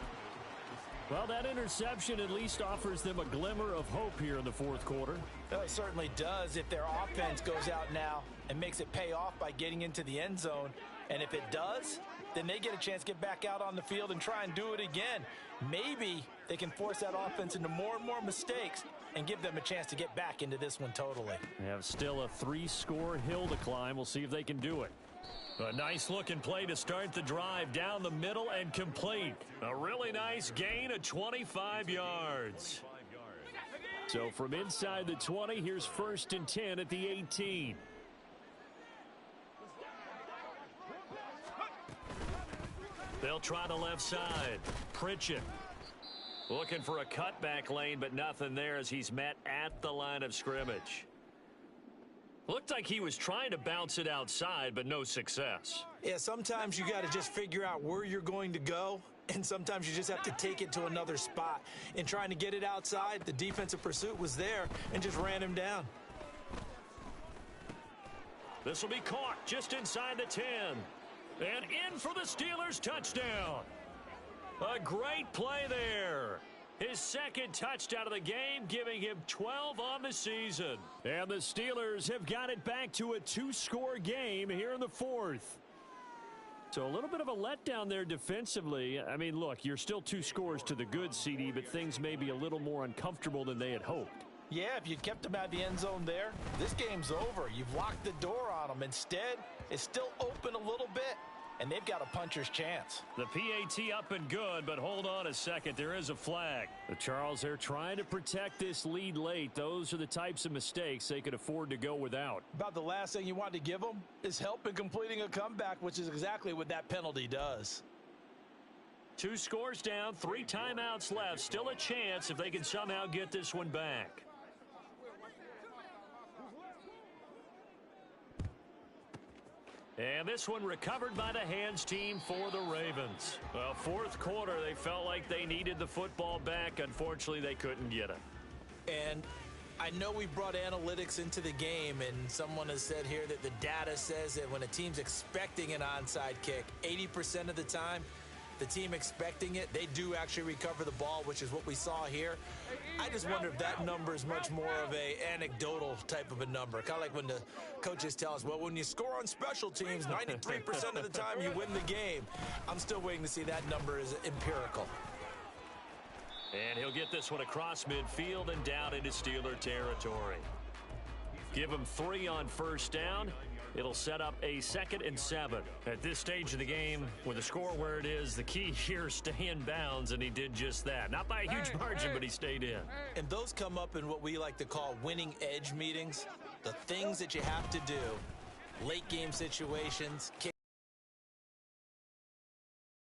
Well, that interception at least offers them a glimmer of hope here in the fourth quarter. Well, it certainly does if their offense goes out now and makes it pay off by getting into the end zone. And if it does, then they get a chance to get back out on the field and try and do it again. Maybe they can force that offense into more and more mistakes and give them a chance to get back into this one totally. They have still a 3-score hill to climb. We'll see if they can do it. A nice looking play to start the drive down the middle and complete. A really nice gain of 25 yards. So from inside the 20, here's 1st and 10 at the 18. They'll try the left side. Pritchett looking for a cutback lane, but nothing there as he's met at the line of scrimmage. Looked like he was trying to bounce it outside, but no success. Yeah, sometimes you got to just figure out where you're going to go, and sometimes you just have to take it to another spot. In trying to get it outside, the defensive pursuit was there and just ran him down. This will be caught just inside the 10. And in for the Steelers touchdown. A great play there. His second touchdown of the game, giving him 12 on the season. And the Steelers have got it back to a 2-score game here in the fourth. So a little bit of a letdown there defensively. I mean, look, you're still 2 scores to the good, CD, but things may be a little more uncomfortable than they had hoped. Yeah, if you'd kept them out of the end zone there, this game's over. You've locked the door on them. Instead, it's still open a little bit, and they've got a puncher's chance. The PAT up and good, but hold on a second. There is a flag. The Charles, they're trying to protect this lead late. Those are the types of mistakes they could afford to go without. About the last thing you want to give them is help in completing a comeback, which is exactly what that penalty does. 2 scores down, 3 timeouts left. Still a chance if they can somehow get this one back. And this one recovered by the hands team for the Ravens. Well, fourth quarter, they felt like they needed the football back. Unfortunately, they couldn't get it. And I know we brought analytics into the game, and someone has said here that the data says that when a team's expecting an onside kick, 80% of the time, the team expecting it, they do actually recover the ball, which is what we saw here. I just wonder if that number is much more of a anecdotal type of a number. Kind of like when the coaches tell us, well, when you score on special teams, 93% of the time you win the game. I'm still waiting to see that number is empirical. And he'll get this one across midfield and down into Steeler territory. Give him 3 on first down. It'll set up a 2nd and 7. At this stage of the game, with the score where it is, the key here, stay in bounds, and he did just that. Not by a huge margin, but he stayed in. And those come up in what we like to call winning edge meetings. The things that you have to do, late game situations, kick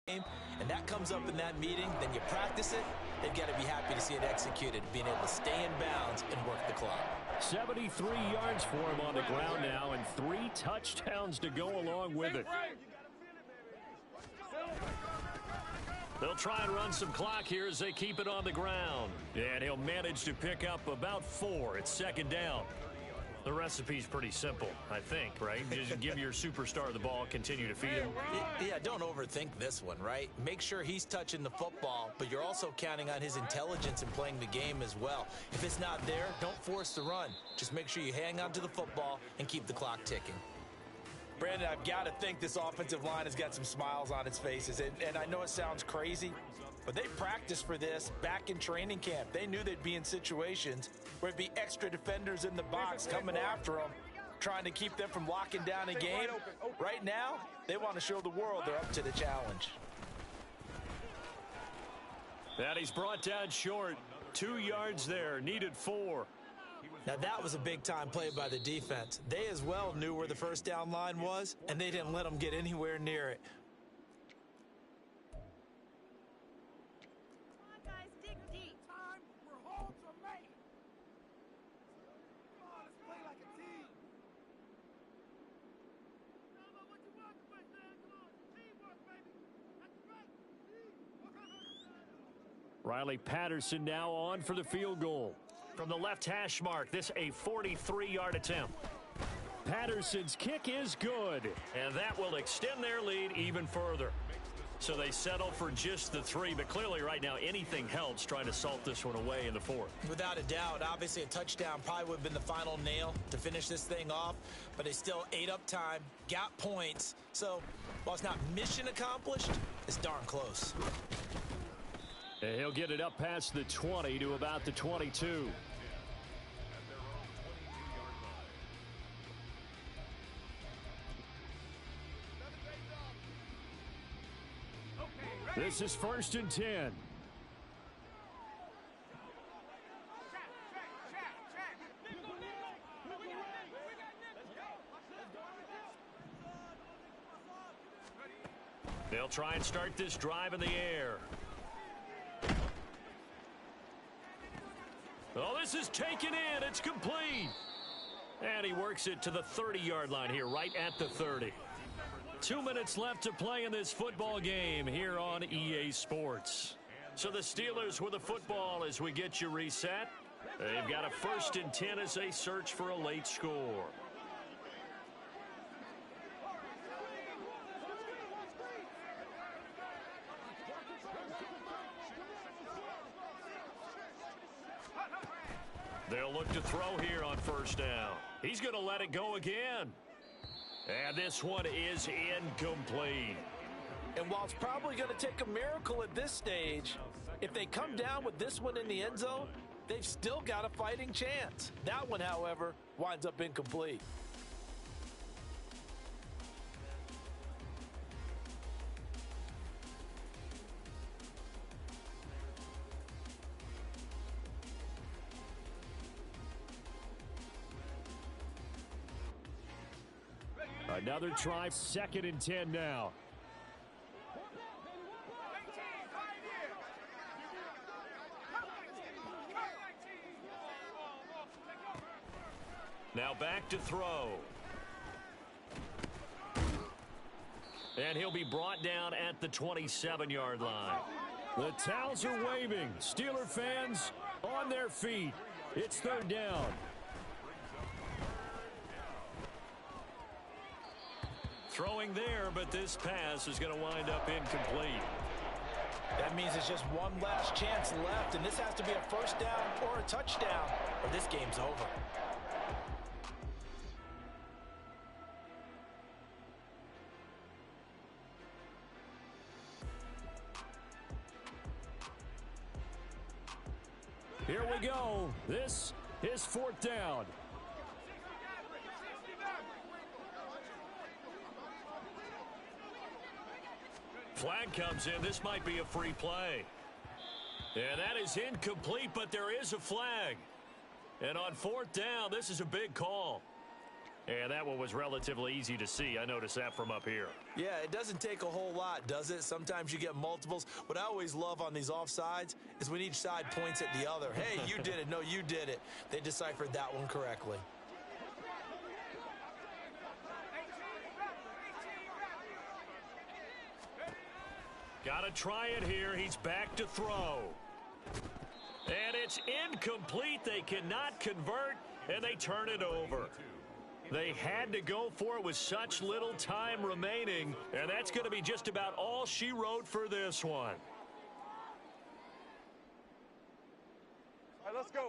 game, and that comes up in that meeting, then you practice it. They've got to be happy to see it executed, being able to stay in bounds and work the clock. 73 yards for him on the ground now, and 3 touchdowns to go along with it. They'll try and run some clock here as they keep it on the ground. And he'll manage to pick up about 4. It's 2nd down. The recipe's pretty simple, I think, right? Just give your superstar the ball, continue to feed him. Yeah, don't overthink this one, right? Make sure he's touching the football, but you're also counting on his intelligence in playing the game as well. If it's not there, don't force the run. Just make sure you hang on to the football and keep the clock ticking. Brandon, I've got to think this offensive line has got some smiles on its faces, and I know it sounds crazy, but they practiced for this back in training camp. They knew they'd be in situations where it'd be extra defenders in the box coming after them, trying to keep them from locking down a game. Right now, they want to show the world they're up to the challenge. And he's brought down short. 2 yards there, needed 4. Now, that was a big-time play by the defense. They as well knew where the first down line was, and they didn't let them get anywhere near it. Riley Patterson now on for the field goal. From the left hash mark, this a 43-yard attempt. Patterson's kick is good. And that will extend their lead even further. So they settle for just the 3, but clearly right now anything helps trying to salt this one away in the 4th. Without a doubt, obviously a touchdown probably would have been the final nail to finish this thing off, but they still ate up time, got points. So while it's not mission accomplished, it's darn close. And he'll get it up past the 20 to about the 22. This is 1st and 10. They'll try and start this drive in the air. Oh, this is taken in. It's complete. And he works it to the 30-yard line here, right at the 30. 2 minutes left to play in this football game here on EA Sports. So the Steelers with the football as we get you reset. They've got a 1st and 10 as they search for a late score. They'll look to throw here on 1st down. He's going to let it go again. And this one is incomplete. And while it's probably going to take a miracle at this stage, if they come down with this one in the end zone, they've still got a fighting chance. That one, however, winds up incomplete. Another try, 2nd and 10 now. Now back to throw. And he'll be brought down at the 27-yard line. The towels are waving. Steeler fans on their feet. It's 3rd down. Throwing there, but this pass is going to wind up incomplete. That means it's just one last chance left, and this has to be a 1st down or a touchdown, or this game's over. Here we go. This is 4th down. Flag comes in. This might be a free play. And that is incomplete, but there is a flag. And on 4th down, this is a big call. And that one was relatively easy to see. I noticed that from up here. Yeah, it doesn't take a whole lot, does it? Sometimes you get multiples. What I always love on these offsides is when each side points at the other. Hey, you did it. No, you did it. They deciphered that one correctly. Got to try it here. He's back to throw. And it's incomplete. They cannot convert, and they turn it over. They had to go for it with such little time remaining, and that's going to be just about all she wrote for this one. All right, let's go.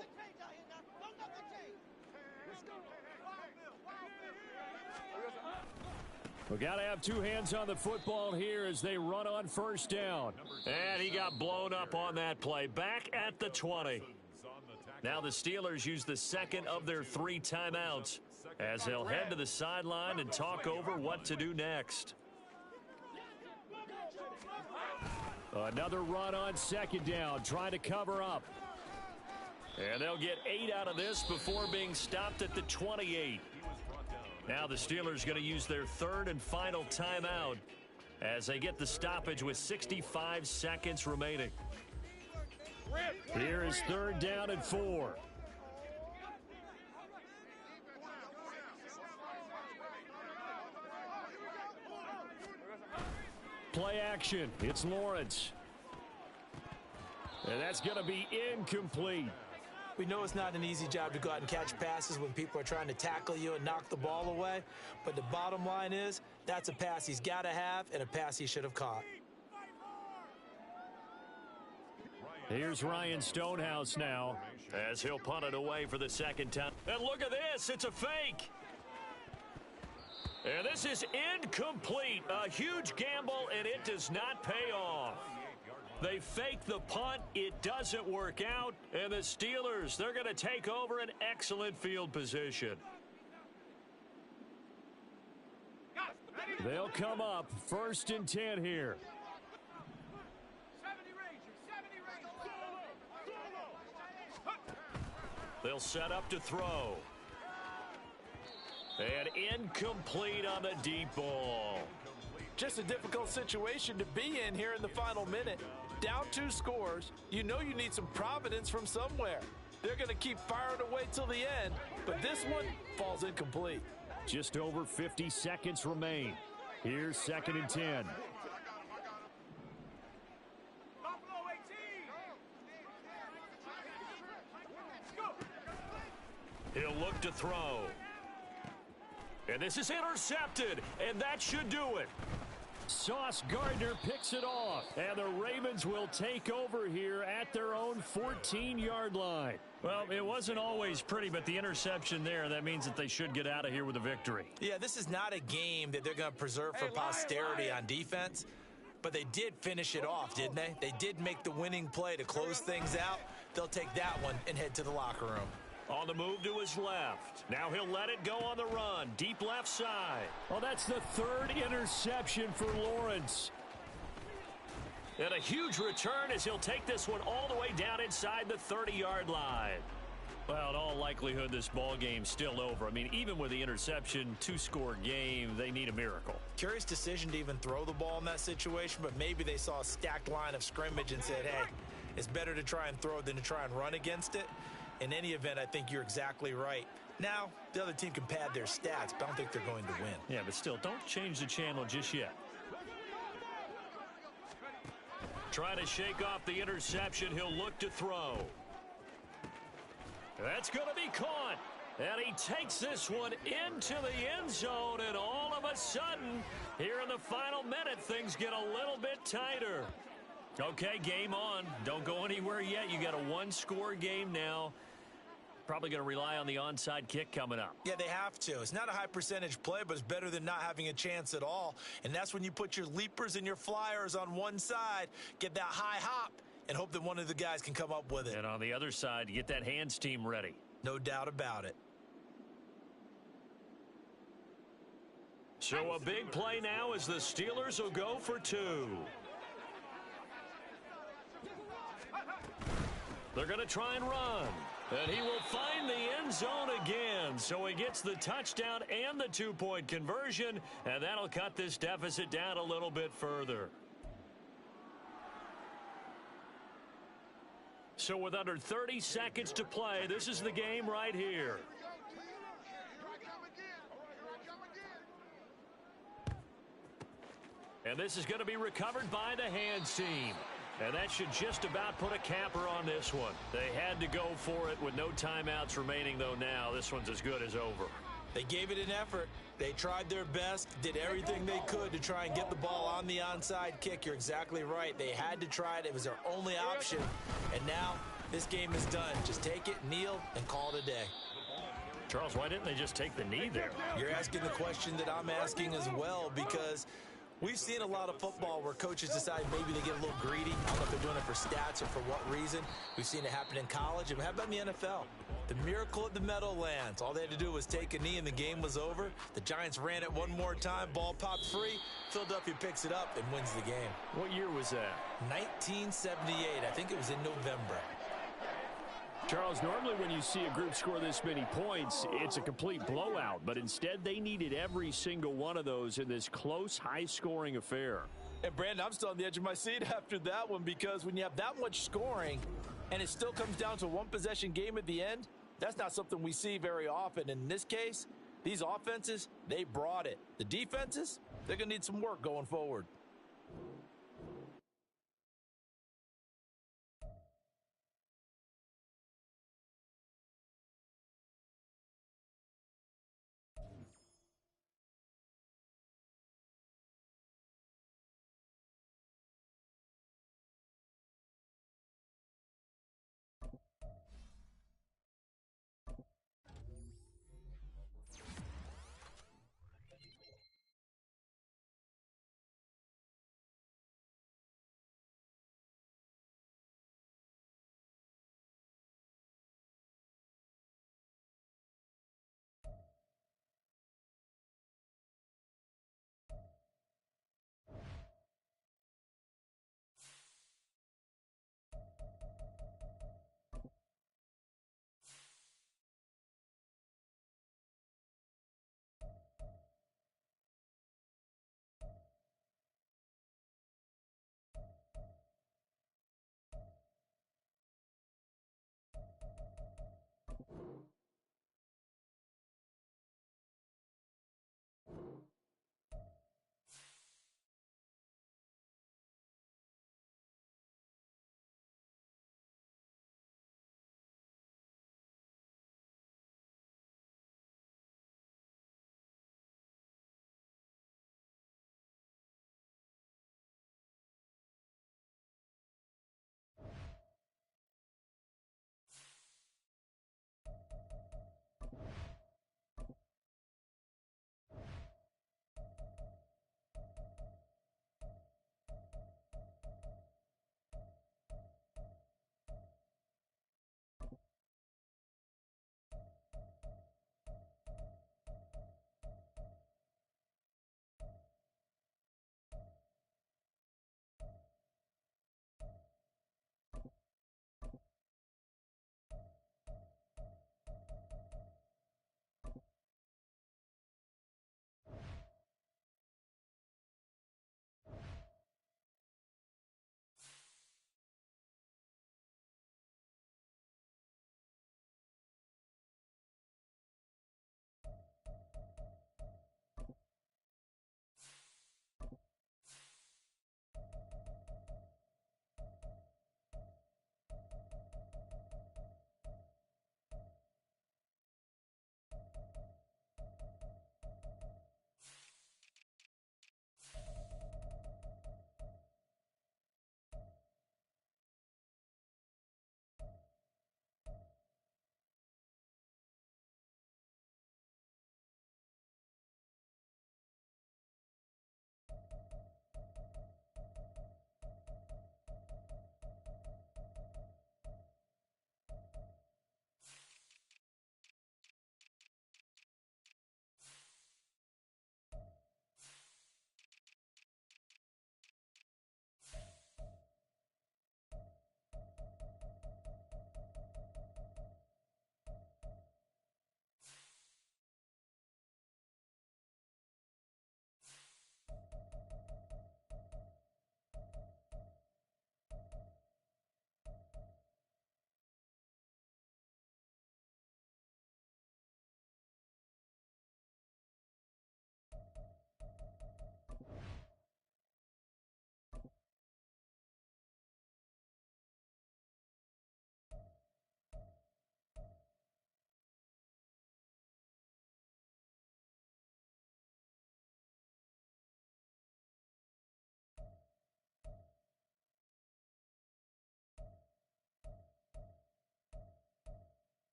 We got to have 2 hands on the football here as they run on 1st down. And he got blown up on that play. Back at the 20. Now the Steelers use the 2nd of their 3 timeouts as they'll head to the sideline and talk over what to do next. Another run on 2nd down, trying to cover up. And they'll get 8 out of this before being stopped at the 28. Now the Steelers going to use their 3rd and final timeout as they get the stoppage with 65 seconds remaining. Here is 3rd down and 4. Play action. It's Lawrence. And that's going to be incomplete. We know it's not an easy job to go out and catch passes when people are trying to tackle you and knock the ball away. But the bottom line is, that's a pass he's got to have and a pass he should have caught. Here's Ryan Stonehouse now as he'll punt it away for the second time. And look at this. It's a fake. And this is incomplete. A huge gamble, and it does not pay off. They fake the punt. It doesn't work out. And the Steelers, they're going to take over an excellent field position. They'll come up 1st and 10 here. They'll set up to throw. And incomplete on the deep ball. Just a difficult situation to be in here in the final minute. Down 2 scores, you know you need some providence from somewhere. They're going to keep firing away till the end, but this one falls incomplete. Just over 50 seconds remain. Here's 2nd and 10. He'll look to throw. And this is intercepted, and that should do it. Sauce Gardner picks it off, and the Ravens will take over here at their own 14-yard line. Well, it wasn't always pretty, but the interception there, that means that they should get out of here with a victory. Yeah, this is not a game that they're going to preserve for posterity on defense, but they did finish it off, didn't they? They did make the winning play to close things out. They'll take that one and head to the locker room. On the move to his left. Now he'll let it go on the run. Deep left side. Well, that's the 3rd interception for Lawrence. And a huge return as he'll take this one all the way down inside the 30-yard line. Well, in all likelihood, this ball game's still over. I mean, even with the interception, 2-score game, they need a miracle. Curious decision to even throw the ball in that situation, but maybe they saw a stacked line of scrimmage and said, hey, it's better to try and throw than to try and run against it. In any event, I think you're exactly right. Now, the other team can pad their stats, but I don't think they're going to win. Yeah, but still, don't change the channel just yet. Trying to shake off the interception. He'll look to throw. That's going to be caught. And he takes this one into the end zone, and all of a sudden, here in the final minute, things get a little bit tighter. Okay, game on. Don't go anywhere yet. You got a 1-score game now. Probably going to rely on the onside kick coming up. Yeah, they have to. It's not a high percentage play, but it's better than not having a chance at all. And that's when you put your leapers and your flyers on one side, get that high hop, and hope that one of the guys can come up with it. And on the other side, you get that hands team ready. No doubt about it. So a big play now as the Steelers will go for 2. They're going to try and run. And he will find the end zone again. So he gets the touchdown and the 2-point conversion. And that'll cut this deficit down a little bit further. So with under 30 seconds to play, this is the game right here. And this is going to be recovered by the hands team. And that should just about put a capper on this one. They had to go for it with no timeouts remaining, though now. This one's as good as over. They gave it an effort. They tried their best, did everything they could to try and get the ball on the onside kick. You're exactly right. They had to try it. It was their only option. And now this game is done. Just take it, kneel, and call it a day. Charles, why didn't they just take the knee there? You're asking the question that I'm asking as well, because we've seen a lot of football where coaches decide maybe they get a little greedy. I don't know if they're doing it for stats or for what reason. We've seen it happen in college. And how about in the NFL? The miracle at the Meadowlands. All they had to do was take a knee and the game was over. The Giants ran it one more time. Ball popped free. Philadelphia picks it up and wins the game. What year was that? 1978. I think it was in November. Charles, normally when you see a group score this many points, it's a complete blowout. But instead, they needed every single one of those in this close, high-scoring affair. And, Brandon, I'm still on the edge of my seat after that one, because when you have that much scoring and it still comes down to a one-possession game at the end, that's not something we see very often. In this case, these offenses, they brought it. The defenses, they're going to need some work going forward.